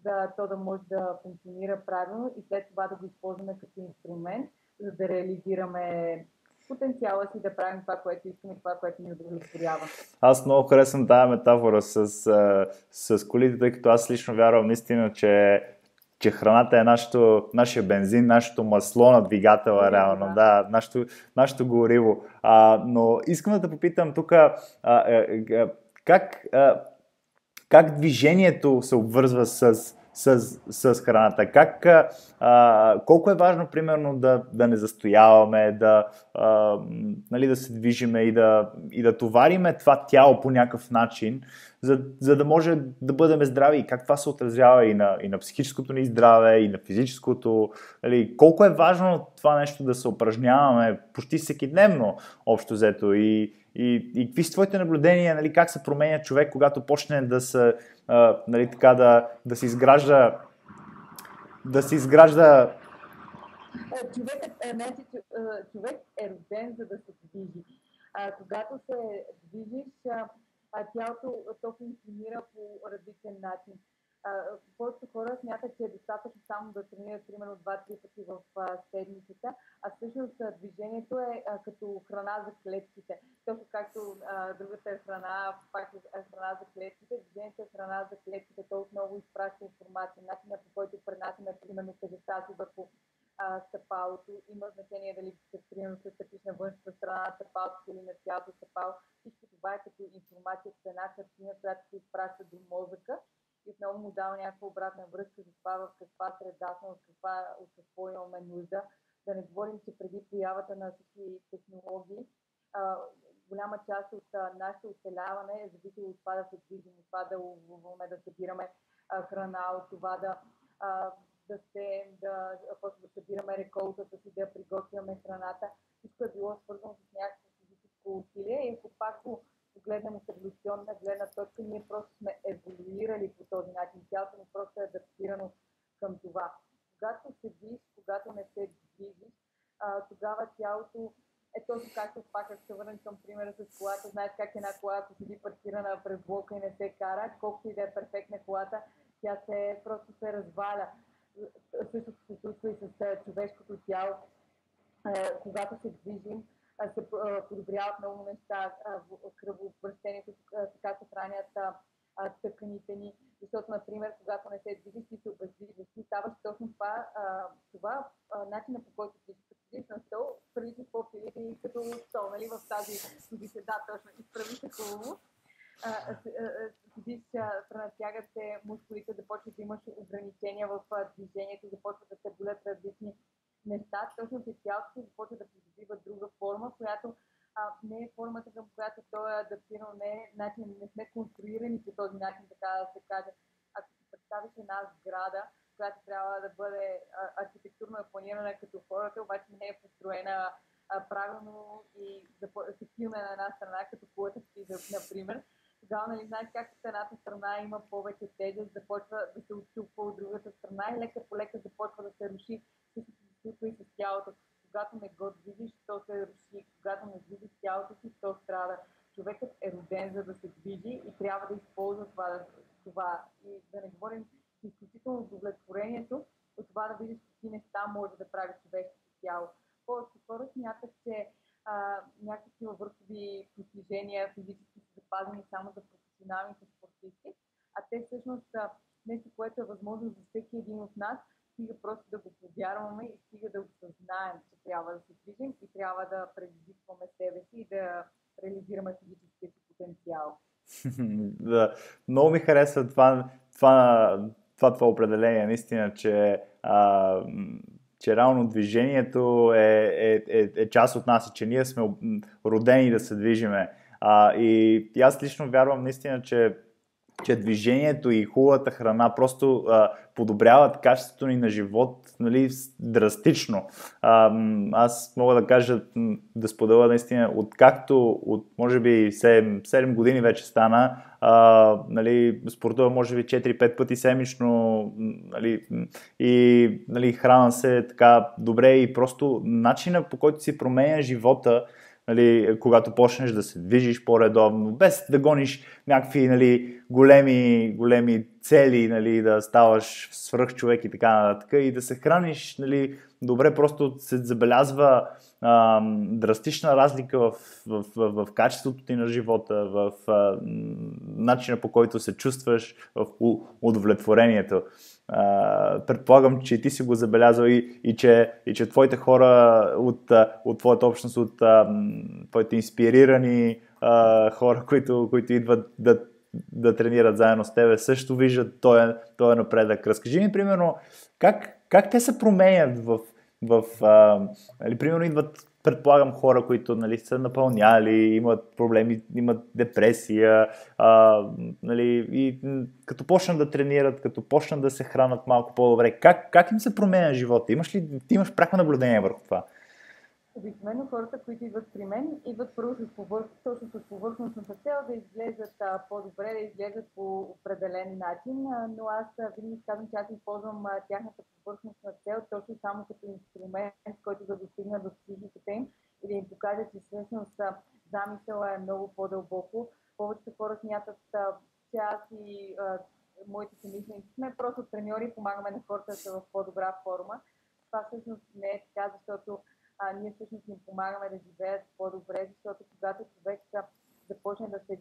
за то да може да функционира правилно и след това да го използваме като инструмент, за да реализираме потенциала си, да правим това, което искаме, това, което ни удовлетворява. Аз много харесвам тази метафора с колите, тъй като аз лично вярвам наистина, че храната е нашия бензин, нашето масло на двигателя, реално, да, нашето гориво. Но искам да те попитам тук, как движението се обвързва с храната? Колко е важно, примерно, да не застояваме, нали, да се движиме и да товариме това тяло по някакъв начин, за да може да бъдем здрави, и как това се отразява и на психическото ни здраве, и на физическото. Нали, колко е важно това нещо да се упражняваме почти всекидневно, общо взето, и какви са твоите наблюдения, нали, как се променя човек, когато почне нали, така, да се изгражда човек е роден, за да се движи. Когато се движиш, тялото то функционира по различен начин. Повечето хора смятат, че е достатъчно само да тренират примерно 2-3 пъти в седмицата, а всъщност движението е като храна за клетките. Точно както другата е храна, пак е храна за клетките, движението е храна за клетките, то отново изпраща информация. Начинът, по който пренасяме примерно тежестта си върху стъпалото, има значение дали примерно се стъпиш на външната страна на стъпалото или на цялото стъпало. Всичко това е като информация, като една картина, която се изпраща до мозъка и отново му дава някаква обратна връзка за това в каква среда сме, от какво имаме нужда. Да не говорим, че преди появата на всички технологии, голяма част от нашето оцеляване е зависело от това да се движим, от това да ловуваме, да събираме храна, от това да събираме реколтата си, да приготвяме храната. Всичко е било свързано с някакво физическо усилие и ако пак го погледнем от еволюционна гледна точка, ние просто сме еволюирали по този начин. Тялото ни просто е адаптирано към това. Когато се движиш, когато не се движиш, тогава тялото е точно както пак, ако се върнем към примера с колата. Знаеш как една кола, ако седи паркирана през блока и не се кара, колкото и да е перфектна колата, тя просто се разваля. Същото се случва и с човешкото тяло. Когато се движим, се подобряват много неща, кръвообращението, така се хранят тъканите ни, защото, например, когато не се движиш, ти се обездвижваш, ти ставаш точно това начинът, по който ти седиш на стол, прави се по-филите и като стол, нали, в тази позиция, да, точно, изправи се хубаво. Седиш, пренатягат се мускулите, започваш да имаш ограничения в движението, започват да се болят различни неща, точно че тялото си започва да придобива друга форма, която не е формата, към която той е адаптиран, не сме конструирани по този начин, така да се каже. Ако си представиш една сграда, която трябва да бъде архитектурно планирана като хората, обаче не е построена правилно и се килне на една страна, като колата си, например, тогава, нали, знаеш как от едната страна има повече тежест, започва да се отчупва от другата страна и лека по лека започва да се руши. Всичко се случва и с тялото. Когато не го движиш, то се руши. Когато не движиш тялото си, то страда. Човекът е роден, за да се движи и трябва да използва това. И да не говорим изключително удовлетворението от това да видиш какви неща може да прави човешкото тяло. Повечето хора смятат, че някакви върхови постижения физически са запазени само за професионалните спортисти, а те всъщност са нещо, което е възможно за всеки един от нас, стига просто да го повярваме и стига да го съзнаем, че трябва да се движим и трябва да предизвикваме себе си и да реализираме физическия си потенциал. Да, много ми харесва това определение, наистина, че реално движението е част от нас и че ние сме родени да се движиме. И аз лично вярвам наистина, че че движението и хубавата храна просто подобряват качеството ни на живот, нали, драстично. Аз мога да кажа, да споделя наистина, откакто от може би 7 години вече стана, нали, спортува може би 4-5 пъти седмично, нали, и нали, храна се така добре и просто начина, по който си променя живота, нали, когато почнеш да се движиш по-редовно, без да гониш някакви, нали, големи цели, нали, да ставаш свръхчовек и така нататък, и да се храниш, нали, добре, просто се забелязва драстична разлика в качеството ти на живота, в начина, по който се чувстваш, в удовлетворението. Предполагам, че ти си го забелязал и че твоите хора от твоята общност, от твоите инспирирани хора, които идват да тренират заедно с тебе, също виждат този напредък. Разкажи ми, примерно, как те се променят нали, примерно идват, предполагам, хора, които, нали, са напълняли, имат проблеми, имат депресия, нали, и като почнат да тренират, като почнат да се хранат малко по-добре, как им се променя живота? Ти имаш пряко наблюдение върху това? Обикновено хората, които идват при мен, идват първо точно с повърхностната цел да изглеждат по-добре, да изглеждат по определен начин, но аз винаги казвам, че аз използвам тяхната повърхностна цел точно само като инструмент, който да достигна до психиката им и да им покажа, че всъщност замисъла е много по-дълбоко. Повечето хора смятат, че аз и моите съмишленици сме просто треньори, помагаме на хората да са в по-добра форма. Това всъщност не е така, защото ние всъщност им помагаме да живеят по-добре, защото когато човек започне да се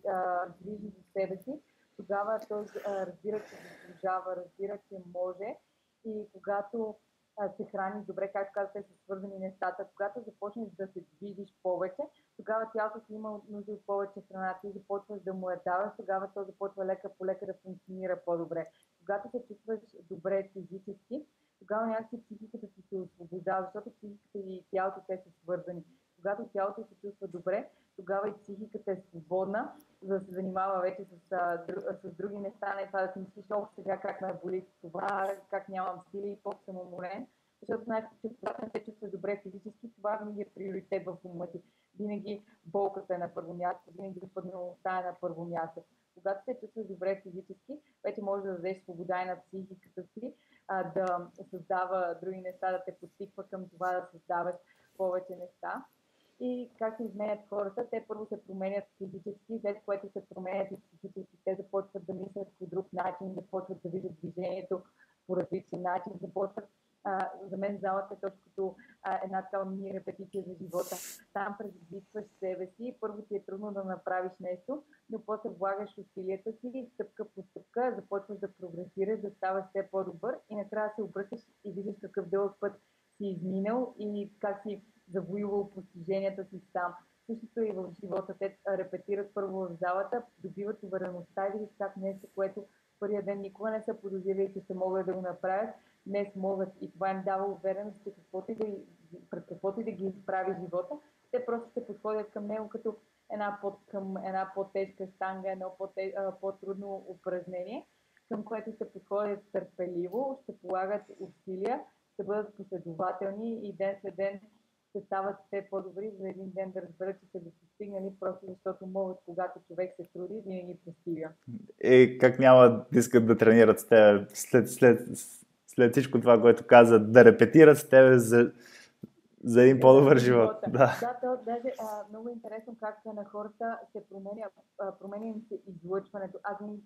грижи за себе си, тогава той разбира, че заслужава, разбира, че може, и когато се храниш добре, както казвате, са свързани нещата, когато започнеш да се движиш повече, тогава тялото си има нужда от повече храна, ти започваш да му я даваш, тогава то започва лека по лека да функционира по-добре. Когато се чувстваш добре физически, тогава някакси психиката ти се освобождава, защото психиката и тялото те са свързани. Когато тялото се чувства добре, тогава и психиката е свободна, за да се занимава вече с други неща, не това да си мислиш, сега как ме боли това, как нямам сили и колко съм уморен. Защото знаеш, че когато не се чувстваш добре физически, това винаги е приоритет в ума ти. Винаги болката е на първо място, винаги западналостта е на първо място. Когато се чувстваш добре физически, вече можеш да дадеш свобода и на психиката си, да създава други неща, да те подтиква към това да създаваш повече неща. И как се изменят хората, те първо се променят физически, след което се променят и психически. Те започват да мислят по друг начин, започват да виждат движението по различен начин, започват. За мен залата е точно като една такава мини репетиция за живота. Там предизвикваш себе си, първо ти е трудно да направиш нещо, но после влагаш усилията си, стъпка по стъпка, започваш да прогресираш, да ставаш все по-добър и накрая се обръщаш и виждаш какъв дълъг път си изминал и как си завоювал постиженията си сам. Същото и в живота. Те репетират първо в залата, добиват увереността и видят как нещо, което първия ден никога не са подозирали, че ще могат да го направят, днес могат, и това им дава увереност, че пред каквото и да ги изправи живота, те просто ще подходят към него като към една по-тежка штанга, едно по-трудно упражнение, към което ще подходят търпеливо, ще полагат усилия, ще бъдат последователни и ден след ден ще стават все по-добри, за един ден да разберат, че са го постигнали, просто защото могат, когато човек се труди, винаги постига. Как няма да искат да тренират с теб след всичко това, което каза, да репетират с теб за един по-добър живот. Да, то даже много интересно как на хората се променя им се излъчването.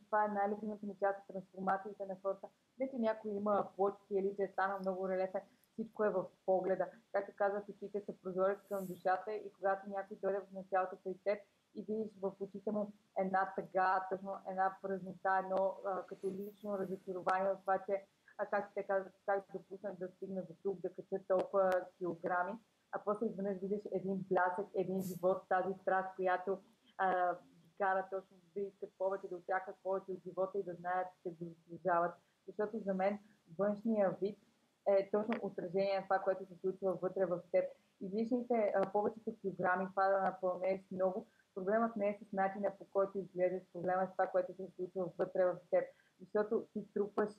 Това е най-любимата ми част от трансформациите на хората. Не, че някой има плочки или че е станал много релефен, всичко е в погледа. Както казват, очите са прозорец към душата и когато някой дойде в началото при теб и видиш в очите му една тъга, точно една празнота, едно като лично разочарование от това, че как те казват, как допуснат да стигна до тук, да кача толкова килограми, а после изведнъж видиш един блясък, един живот, тази страст, която ги кара точно да искат повече, да очакват повече от живота и да знаят, че го заслужават. Защото за мен външния вид е точно отражение на това, което се случва вътре в теб. Излишните повечето килограми, това да напълнеш много, Проблемът не е с начина, по който изглеждаш, проблемът е с това, което се случва вътре в теб. Защото ти трупаш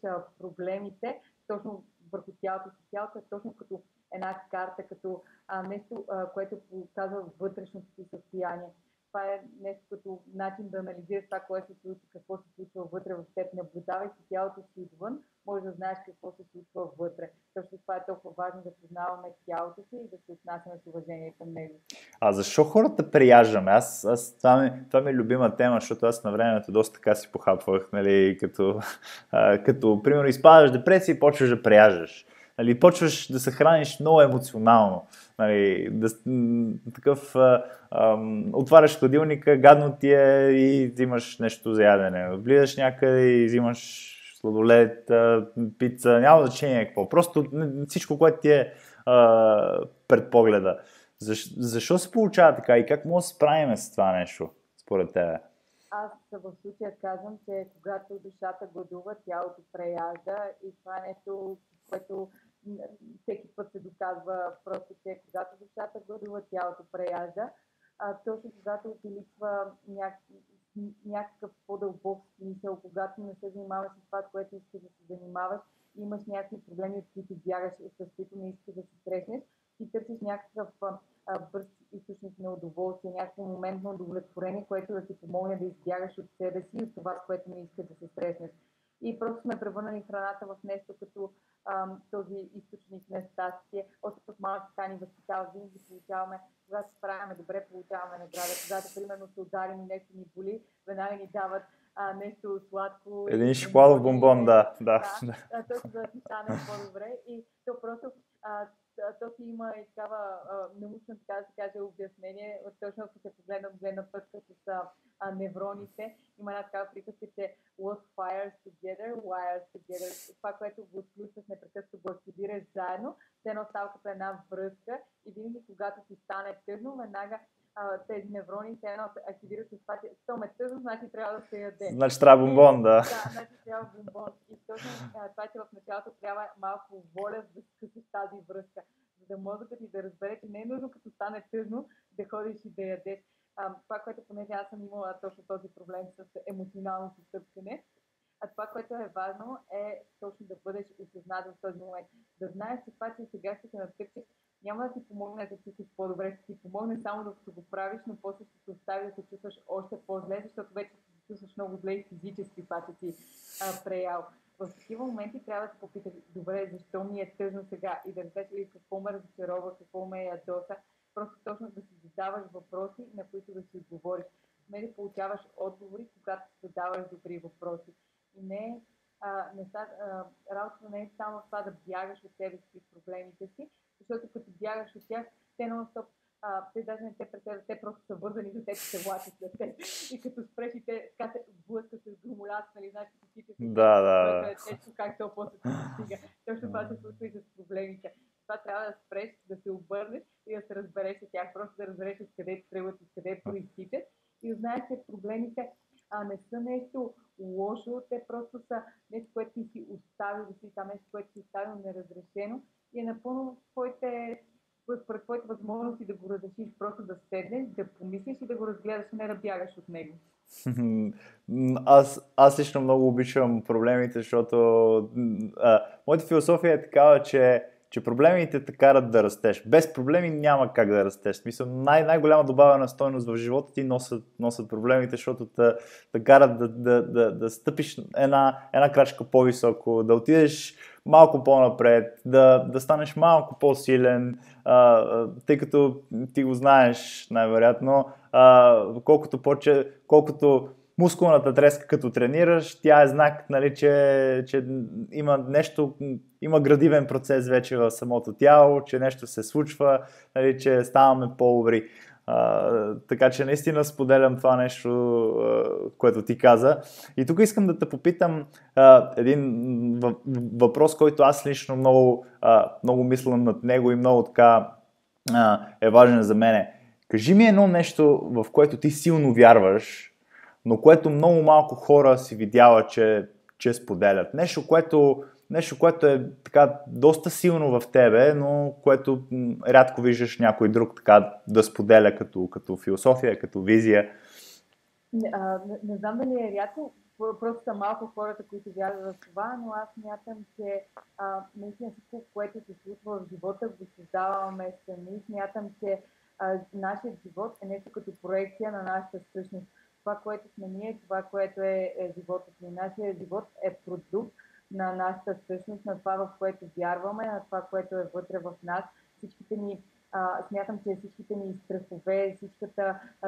проблемите точно върху тялото си. Тялото е точно като една карта, като нещо, което показва вътрешното си състояние. Това е нещо като начин да анализираш това, което се случва, какво се случва вътре в теб. Наблюдавайки тялото си отвън, може да знаеш какво се случва вътре. Точно това е толкова важно да познаваме тялото си и да се отнасяме с уважение към него. А защо хората преяждаме? Това ми е любима тема, защото аз на времето доста така си похапвах, нали, като примерно изпадаш депресия и почваш да преяждаш. Нали, почваш да се храниш много емоционално. Нали, отваряш хладилника, гадно ти е и взимаш нещо за ядене. Влизаш някъде и взимаш сладолед, пица, няма значение какво. Просто всичко, което ти е пред погледа. Защо се получава така и как може да се справим с това нещо, според тебе? Аз в случая казвам, че когато душата гладува, тялото преяжда и това е нещо, което всеки път се доказва просто, че когато душата гладува, тялото преяжда. Точно когато ти липсва някакъв по-дълбок смисъл, когато не се занимаваш с това, което искаш да се занимаваш, имаш някакви проблеми, от които бягаш, с които не искаш да се срещнеш, ти търсиш някакъв бърз източник на удоволствие, някакво моментно удовлетворение, което да ти помогне да избягаш от себе си и от това, с което не искаш да се срещнеш. И просто сме превърнали храната в нещо като този източник на щастие. Още от малки така ни възпитава, винаги получаваме, когато се справяме добре, получаваме награда. Когато, примерно, се ударим и нещо ни боли, веднага ни дават нещо сладко. Един шоколадов бомбон, да. Точно да ти стане по-добре. И то просто то си има и такава научно, така да се каже, обяснение. Точно ако се погледна от гледна точка с невроните, има една такава приказка, че what fires together, wires together. Това, което го отключваш, непрекъснато го активираш заедно, се едно става като една връзка и винаги, когато ти стане тъжно, веднага тези неврони се едно активират с това, че то ме тъжно, значи трябва да се яде. Значи трябва бомбон, да. Да, значи трябва бомбон. И точно това, че в началото трябва малко воля да скъсиш тази връзка, за да мозъкът ти да разбере, че не е нужно като стане тъжно да ходиш и да ядеш. Това, което понеже аз съм имала точно този проблем с емоционалното стъпкане, това, което е важно, е точно да бъдеш осъзнат в този момент. Да знаеш, че това, че сега ще се настъпиш, няма да ти помогне да се чувстваш по-добре, ще ти помогне само докато го правиш, но после ще се остави да се чувстваш още по-зле, защото вече се чувстваш много зле и физически, това, че си преял. В такива моменти трябва да се попиташ, добре, защо ми е тъжно сега и да разбереш ли какво ме разочарова, какво ме ядоса. Просто точно да си задаваш въпроси, на които да си отговориш. Не да получаваш отговори, когато си задаваш добри въпроси. И работата не е само това да бягаш от себе си и проблемите си, защото като бягаш от тях, те нон-стоп, те даже не те преследват, те просто са вързани за теб и се влачат след теб. И като спреш и те така се блъскат с громолят, нали, знаеш, като всички си, което е тежко, как то после се достига. Точно това се случва и с проблемите. Това трябва да спреш, да се обърнеш и да се разбереш от тях, просто да разбереш откъде тръгват, откъде проистичат и да знаеш, че проблемите не са нещо лошо, те просто са нещо, което ти си оставил да си там, нещо, което си оставил неразрешено и е напълно според твоите възможности да го разрешиш, просто да седнеш, да помислиш и да го разгледаш, не да бягаш от него. Аз лично много обичам проблемите, защото моята философия е такава, че проблемите те карат да растеш. Без проблеми няма как да растеш. Смисъл, най-голяма добавена стойност в живота ти носят проблемите, защото те карат да стъпиш една крачка по-високо, да отидеш малко по-напред, да станеш малко по-силен, тъй като ти го знаеш най-вероятно, колкото мускулната треска като тренираш, тя е знак, нали, че има нещо, има градивен процес вече в самото тяло, че нещо се случва, нали, че ставаме по-добри. Така че наистина споделям това нещо, което ти каза. И тук искам да те попитам един въпрос, който аз лично много мисля над него и много така е важен за мене. Кажи ми едно нещо, в което ти силно вярваш, но което много малко хора си видяла, че споделят. Нещо, което нещо, което е така доста силно в тебе, но което рядко виждаш някой друг така да споделя като философия, като визия. Не знам дали е рядко, просто са малко хората, които вярват в това, но аз смятам, че наистина всичко, което се случва в живота, го създаваме сами. Смятам, че нашият живот е нещо като проекция на нашата същност. Това, което сме ние, това, което е животът ни. Нашия живот е продукт на нашата същност, на това, в което вярваме, на това, което е вътре в нас. Всичките ни смятам, че всичките ни страхове,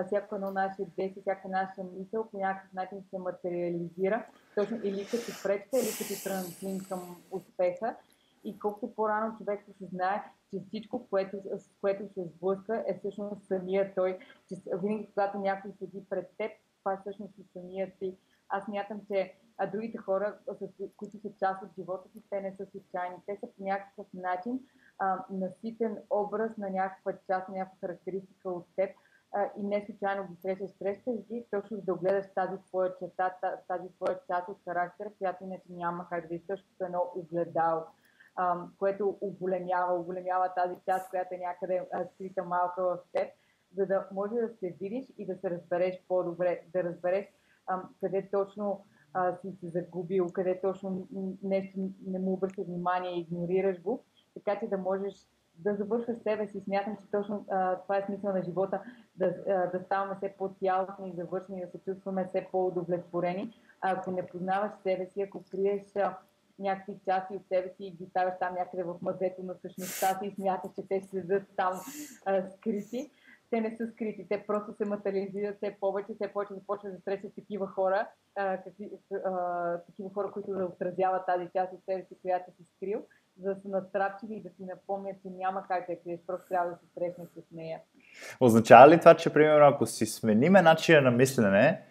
всяко едно наше действие, всяка наша мисъл по някакъв начин се материализира, точно или като пречка, или като трамплин към успеха. И колкото по-рано човек осъзнае, че всичко, с което се сблъска, е всъщност самия той. Че винаги, когато някой седи пред теб, това е всъщност и самия ти. Аз мятам, че другите хора, които са част от живота си, те не са случайни. Те са по някакъв начин наситен образ на някаква част, на някаква характеристика от теб и не случайно ги срещаш ги, точно да огледаш тази твоя черта, тази твоя част от характера, която иначе няма как да изтъж като едно огледало, което оголемява тази част, която е някъде скрита малка в теб, за да може да се видиш и да се разбереш по-добре, да разбереш къде точно си се загубил, къде точно нещо не му обръща внимание и игнорираш го, така че да можеш да завършваш себе си. Смятам, че точно това е смисъл на живота, да ставаме все по-цялостни и завършени, да се чувстваме все по-удовлетворени. Ако не познаваш себе си, ако криеш някакви части от себе си и ги ставаш там някъде в мазето на същността си и смяташ, че те ще седят там скрити, те не са скрити, те просто се материализират все повече започват да срещат такива хора, такива хора, които да отразяват тази част от себе си, която си скрил, за да са натрапчиви и да си напомнят, че няма как да я криеш, просто трябва да се срещнеш с нея. Означава ли това, че примерно ако си смениме начина на мислене,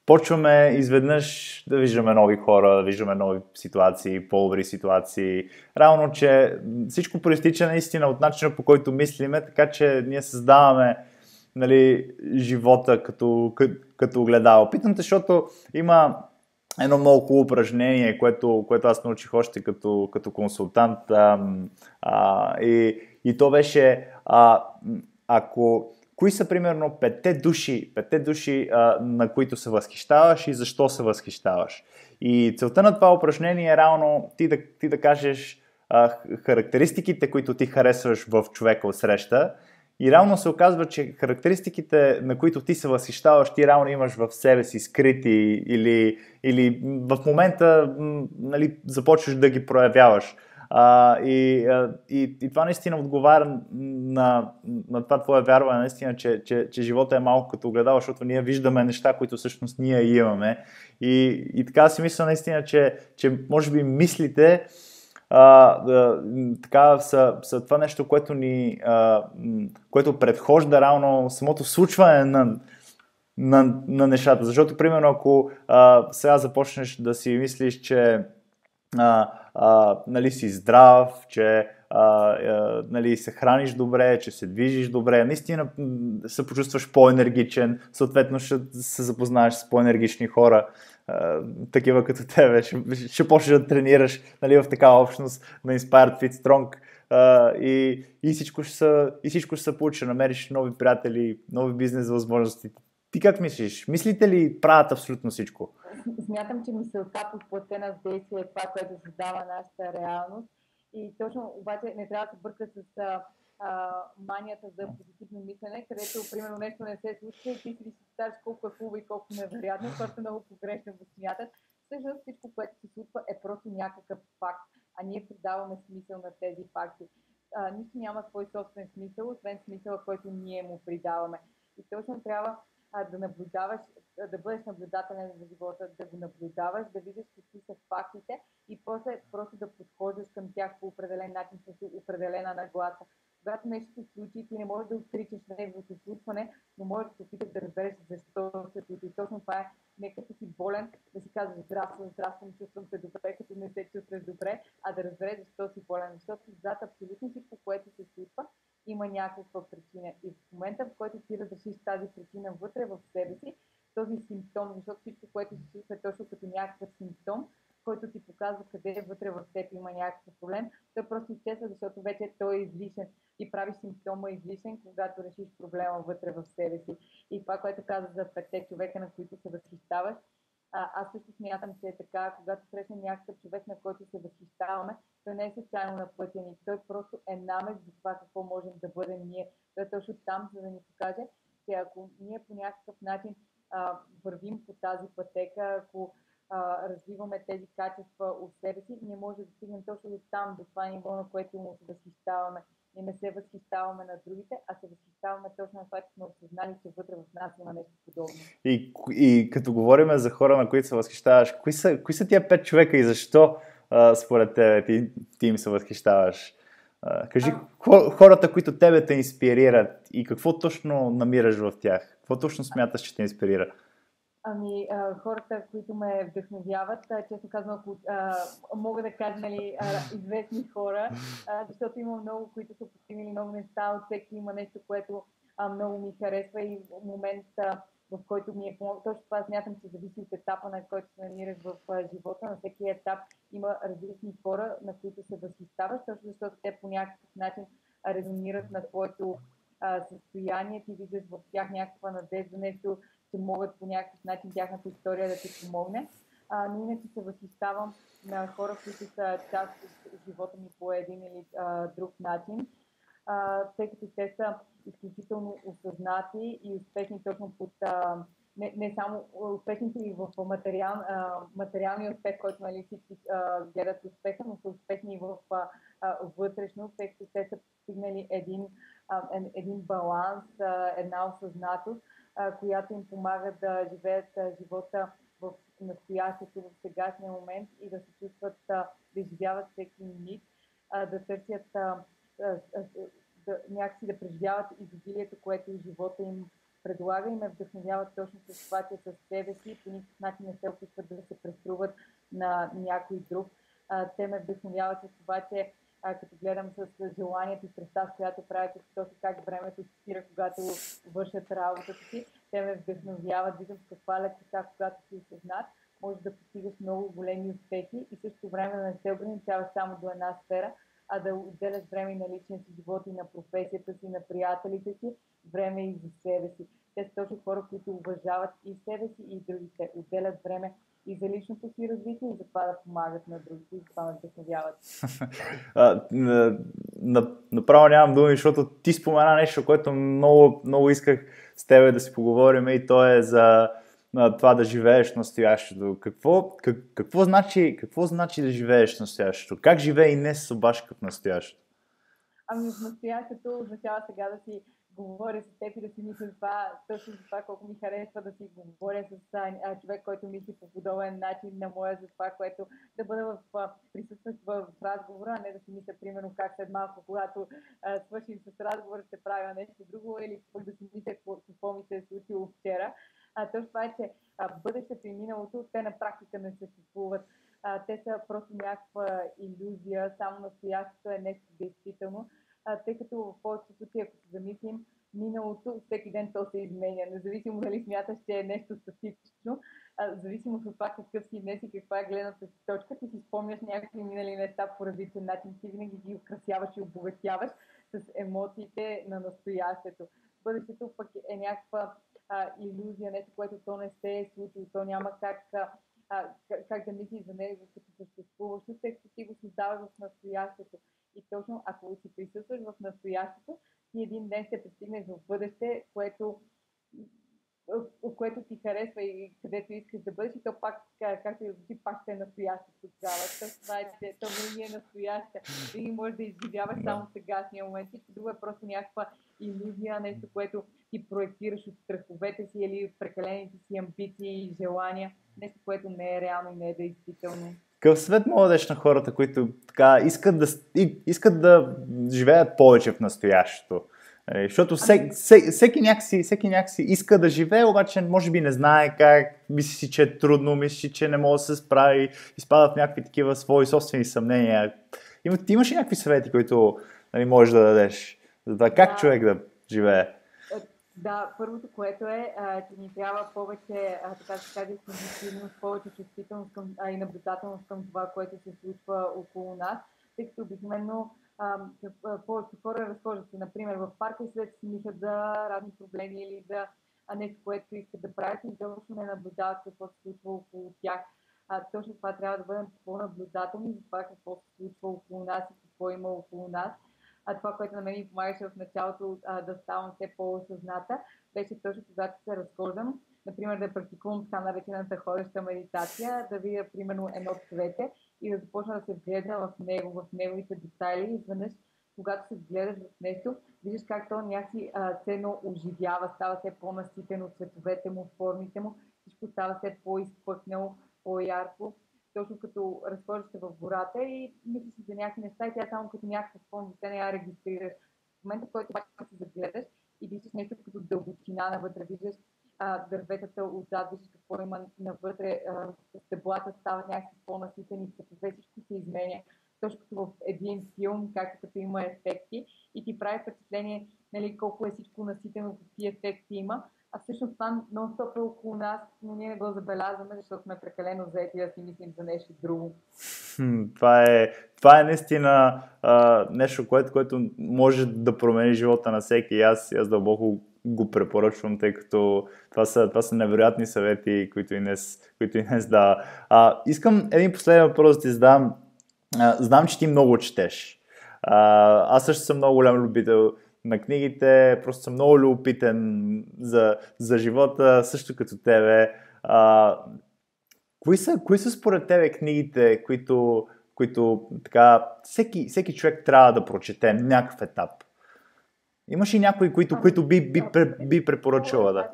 почваме изведнъж да виждаме нови хора, да виждаме нови ситуации, по-добри ситуации. Равно, че всичко проистича наистина от начина, по който мислиме, така че ние създаваме, нали, живота като огледало. Питам те, защото има едно много хубаво упражнение, което аз научих още като консултант. И то беше, кои са примерно петте души, на които се възхищаваш и защо се възхищаваш. И целта на това упражнение е реално ти да кажеш характеристиките, които ти харесваш в човека от среща. И реално се оказва, че характеристиките, на които ти се възхищаваш, ти реално имаш в себе си скрити или в момента, нали, започваш да ги проявяваш. И това наистина отговаря на това твое вярване, наистина, че живота е малко като огледало, защото ние виждаме неща, които всъщност ние имаме. И така си мисля наистина, че може би мислите така са това нещо, което предхожда реално самото случване на нещата. Защото, примерно, ако сега започнеш да си мислиш, че нали, си здрав, че нали, се храниш добре, че се движиш добре, наистина се почувстваш по-енергичен, съответно ще се запознаеш с по-енергични хора, такива като тебе, ще почнеш да тренираш, нали, в такава общност на Inspired Fit Strong, и всичко ще се получи, намериш нови приятели, нови бизнес възможности. Ти как мислиш? Мислите ли правят абсолютно всичко? Смятам, че мисълта подплатена с действие е това, което създава нашата реалност. И точно обаче не трябва да се бърка с манията за позитивно мислене, където примерно нещо не се случва и ти си представяш колко е хубаво и колко невероятно, хората много погрешно го смятат. Всъщност всичко, което се случва, е просто някакъв факт, а ние придаваме смисъл на тези факти. Нищо няма свой собствен смисъл, освен смисъла, който ние му придаваме. И точно трябва да наблюдаваш, да бъдеш наблюдателен за живота, да го наблюдаваш, да виждаш какви са фактите и после просто да подхождаш към тях по определен начин, с определена нагласа. Когато нещо се случи, ти не можеш да отричаш неговото случване, но можеш да се опиташ да разбереш защо се случи. И точно това е, не като си болен, да си казваш здравствам, чувствам се добре, като не се чувстваш добре, а да разбереш защо си болен. Защото зад абсолютно всичко, което се случва, има някаква причина. И в момента, в който ти разрешиш тази причина вътре в себе си, този симптом, защото всичко, което се случва е точно като някакъв симптом, който ти показва къде вътре в теб има някакъв проблем, той просто изчезва, защото вече той е излишен и правиш симптома излишен, когато решиш проблема вътре в себе си. И това, което каза за 5 човека, на които се възхищаваш, аз също смятам, че е така, когато срещнем някакъв човек, на който се възхищаваме, той не е случайно на пътя ни, той просто е намек за това какво можем да бъдем ние. Той е точно там, за да ни покаже, че ако ние по някакъв начин вървим по тази пътека, ако развиваме тези качества от себе си, ние може да стигнем точно до там, до това ниво, на което му се възхищаваме. Ние не се възхищаваме на другите, а се възхищаваме точно на това, че сме осъзнали, че вътре в нас има нещо подобно. И като говорим за хора, на които се възхищаваш, кои са тия 5 човека и защо според тебе ти им се възхищаваш? Кажи хората, които тебе те инспирират и какво точно намираш в тях? Какво точно смяташ, че те инспирира? Хората, които ме вдъхновяват, честно казвам, ако мога да кажа, нали, известни хора, защото има много, които са постигнали много неща, от всеки има нещо, което много ми харесва и в момента, в който ми е помогнал. Точно това смятам, че зависи от етапа, на който се намираш в живота. На всеки етап има различни хора, на които се възхищаваш, точно защото те по някакъв начин резонират на твоето състояние, ти виждаш в тях някаква надежда, нещо, че могат по някакъв начин тяхната история да ти помогне. Но иначе се възхищавам на хора, които са част от живота ми по един или друг начин, тъй като те са изключително осъзнати и успешни точно под не само успешните и в материалния успех, който, нали, всички гледат успеха, но са успешни и в вътрешно, тъй като те са постигнали един баланс, една осъзнатост, която им помага да живеят живота в настоящето, в сегашния момент и да се чувстват, да изживяват всеки миг, да търсят някакси да преживяват изобилието, което живота им предлага и ме вдъхновяват точно с това, че със себе си по никакъв начин не се опитват да се преструват на някой друг. Те ме вдъхновяват с това, че като гледам с желанието и страстта, с която правят, точно как времето спира, когато вършат работата си, те ме вдъхновяват, виждам с каква лекота, когато си осъзнат, може да постигаш много големи успехи и също време да не се ограничаваш само до една сфера, а да отделяш време на личния си живот и на професията си, на приятелите си, време и за себе си. Те са точно хора, които уважават и себе си, и другите. Отделят време и за личното си развитие, и за това да помагат на другите, и за това ме вдъхновяват. Направо нямам думи, защото ти спомена нещо, което много, много исках с тебе да си поговорим, и то е за това да живееш настоящето. Какво значи да живееш настоящето? Как живее Инес Собашка в настоящето? В настоящето означава сега да си говоря с теб и да си мисля точно за това, колко ми харесва да си говоря с човек, който мисли по подобен начин на моя, за това, което да бъда присъстващ в разговора, а не да си мисля, примерно, как след малко, когато свършим с разговора, ще правя нещо друго, или пък да си мисля какво ми се е случило вчера. Точно това е, че бъдещето и миналото, те на практика не съществуват. Те са просто някаква илюзия, само настоящето е нещо действително, тъй като в повечето случаи, ако се замислим, миналото всеки ден то се изменя, независимо дали смяташ, че е нещо статично, зависимо от това какъв си днес и каква е гледната си точка, ти си спомняш някакви минали неща по различен начин, ти винаги ги украсяваш и обогатяваш с емоциите на настоящето. Бъдещето пък е някаква илюзия, нещо, което то не се е случило, то няма как да мислиш за него като съществуващо, тъй като ти го създаваш в настоящето. И точно ако си присъстваш в настоящето, ти един ден ще пристигнеш в бъдеще, което ти харесва и където искаш да бъдеш, и то пак, както и да звучи, пак ще е настоящето тогава. Това е, че то не е настояще. И можеш да изживяваш само сегашния момент. Всичко друго е просто някаква илюзия, нещо, което ти проектираш от страховете си или от прекалените си амбиции и желания. Нещо, което не е реално и не е действително. Какъв съвет мога да дадеш на хората, които така искат да живеят повече в настоящето? Защото всеки някакси иска да живее, обаче може би не знае как, мисли си, че е трудно, мисли си, че не може да се справи, изпада в някакви такива свои собствени съмнения. Имаш ли някакви съвети, които можеш да дадеш за това как човек да живее? Да, първото, което е, че ни трябва повече, така да се каже, сензитивност, повече чувствителност и наблюдателност към това, което се случва около нас, тъй като обикновено повечето хора разхождат се, например, в парка и след си мислят за разни проблеми или за нещо, което искат да правят и изобщо не наблюдават какво се случва около тях. Точно това трябва да бъдем по-наблюдателни за това какво се случва около нас и какво има около нас. Това, което на мен ми помагаше в началото да ставам все по-осъзната, беше точно когато се разхождам, например да практикувам така наречената ходеща медитация, да видя примерно едно цвете и да започна да се вглеждам в него, в неговите детайли и изведнъж, когато се вгледаш в нещо, виждаш как то някакси ценно оживява, става все по-наситено цветовете му, формите му, всичко става все по-изпъкнало, по-ярко, точно като разхождаш се в гората и мислиш за някакви неща и тя само като някакъв фон, въобще не я регистрираш. В момента, в който обаче се загледаш и виждаш нещо като дълбочина навътре, виждаш дърветата отзад, виждаш какво има навътре, стеблата стават някакви по-наситени цветове, всичко се изменя. Точно като в един филм, както като има ефекти и ти прави впечатление, нали, колко е всичко наситено, какви ефекти има. А всъщност това нон-стоп е около нас, но ние не го забелязваме, защото сме прекалено заети да си мислим за нещо друго. Това е наистина нещо, което може да промени живота на всеки. Аз дълбоко го препоръчвам, тъй като това са невероятни съвети, които и днес дава. Искам един последен въпрос да ти задам. Знам, че ти много четеш. Аз също съм много голям любител на книгите, просто съм много любопитен за живота, също като тебе. Кои са според тебе книгите, които така, всеки човек трябва да прочете на някакъв етап? Имаш ли някои, които би препоръчала, да?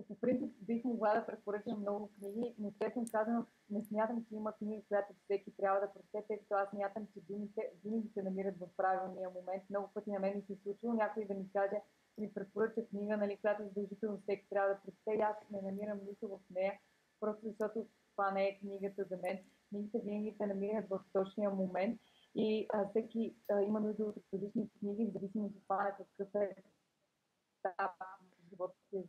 По принцип бих могла да препоръчам много книги, но честно казано не смятам, че има книга, която всеки трябва да прочете, тъй като аз смятам, че думите винаги се намират в правилния момент. Много пъти на мен ми се случва някой да ми каже, да ми препоръча книга, нали, която задължително всеки трябва да прочете и аз не намирам нищо в нея, просто защото това не е книгата за мен. Книгите винаги се намират в точния момент и всеки има нужда от различни книги, в зависимост от това на какъв е етап в живота си,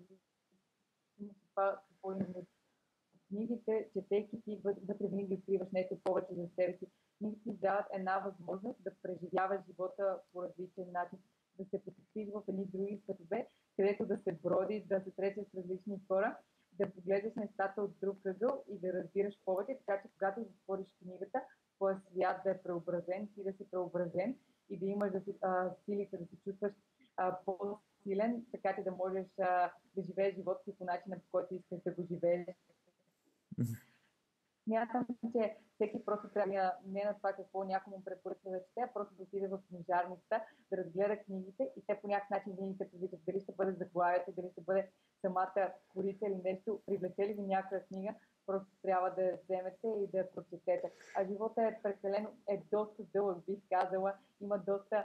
това какво има книгите, четейки ти вътре винаги откриваш нещо повече за себе си. Книгите ти дават една възможност да преживяваш живота по различен начин, да се потопиш в едни други светове, където да се бродиш, да се срещаш с различни хора, да погледаш нещата от друг ъгъл и да разбираш повече, така че когато затвориш книгата, твоя свят да е преобразен, ти да си преобразен и да имаш силите да се чувстваш по-силен, така че да можеш да живееш живота си по начина, по който искаш да го живееш. Смятам, че всеки просто трябва не на това какво някому препоръчва да чете, а просто да отиде в книжарницата, да разгледа книгите и те по някакъв начин винаги се привличат. Дали ще бъде заглавието, дали ще бъде самата корица или нещо, привлече ли ви някаква книга, просто трябва да я вземете и да я прочетете. А живота е прекалено, е доста дълъг, бих казала. Има доста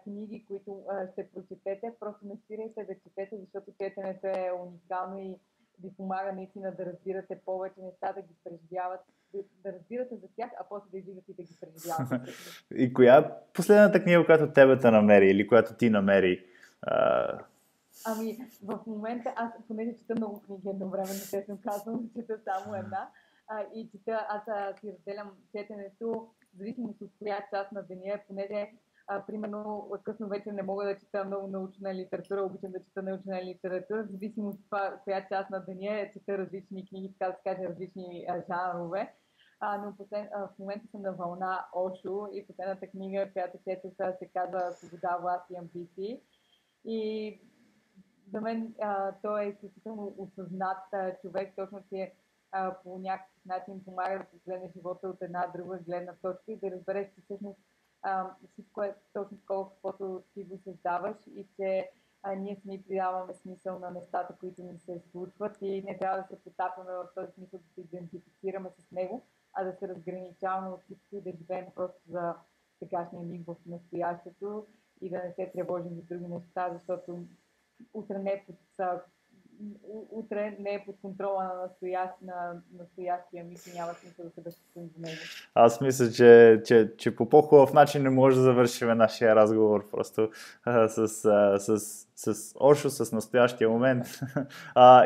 книги, които ще прочетете. Просто не спирайте да четете, защото четенето е уникално и ви помага наистина да разбирате повече неща, да ги преживяват, да разбирате за тях, а после да излизате и да ги преживявате. И коя е последната книга, която тебе те намери или която ти намери? Ами, в момента аз понеже чета много книги едновременно, честно казвам, чета само една. И чета, аз си разделям четенето, в зависимост от коя част на деня е, понеже примерно късно вечер не мога да чета много научна литература, обичам да чета научна литература, в зависимост от това коя част на деня е, чета различни книги, така да се каже, различни жанрове. Но в момента съм на вълна Ошо и последната книга, която четох, се казва Свобода, власт и амбиции. И за мен той е изключително осъзнат човек, точно че по някакъв начин помага да погледне живота от една друга гледна точка и да разбереш, че всъщност всичко е точно такова, каквото ти го създаваш и че ние сами придаваме смисъл на нещата, които ни се случват и не трябва да се потапяме в този смисъл да се идентифицираме с него, а да се разграничаваме от всичко и да живеем просто за сегашния миг в настоящето и да не се тревожим за други неща, защото утре не утре не е под контрола на настоящия миг и няма смисъл да се безпокоим за него. Аз мисля, че по по-хубав начин не може да завършим нашия разговор просто с Ошо, с настоящия момент.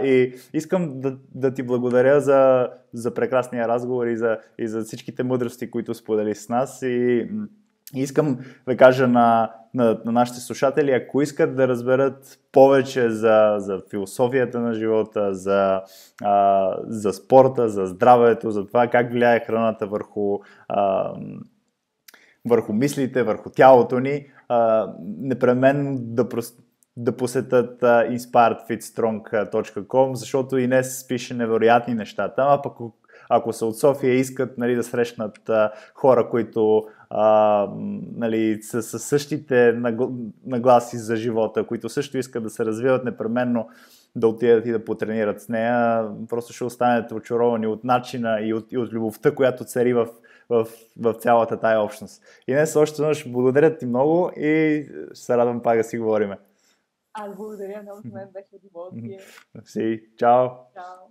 И искам да ти благодаря за прекрасния разговор и за всичките мъдрости, които сподели с нас. И искам да кажа на нашите слушатели, ако искат да разберат повече за философията на живота, за спорта, за здравето, за това как влияе храната върху мислите, върху тялото ни, непременно да посетят inspiredfitstrong.com, защото Инес пише невероятни неща там, а пък ако са от София и искат, нали, да срещнат хора, които нали, са същите нагласи за живота, които също искат да се развиват, непременно да отидат и да потренират с нея. Просто ще останете очаровани от начина и от любовта, която цари в цялата тая общност. И днес още веднъж благодаря ти много и ще се радвам пак да си говориме. Аз благодаря, много с мен беше удоволствие. Чао! Чао!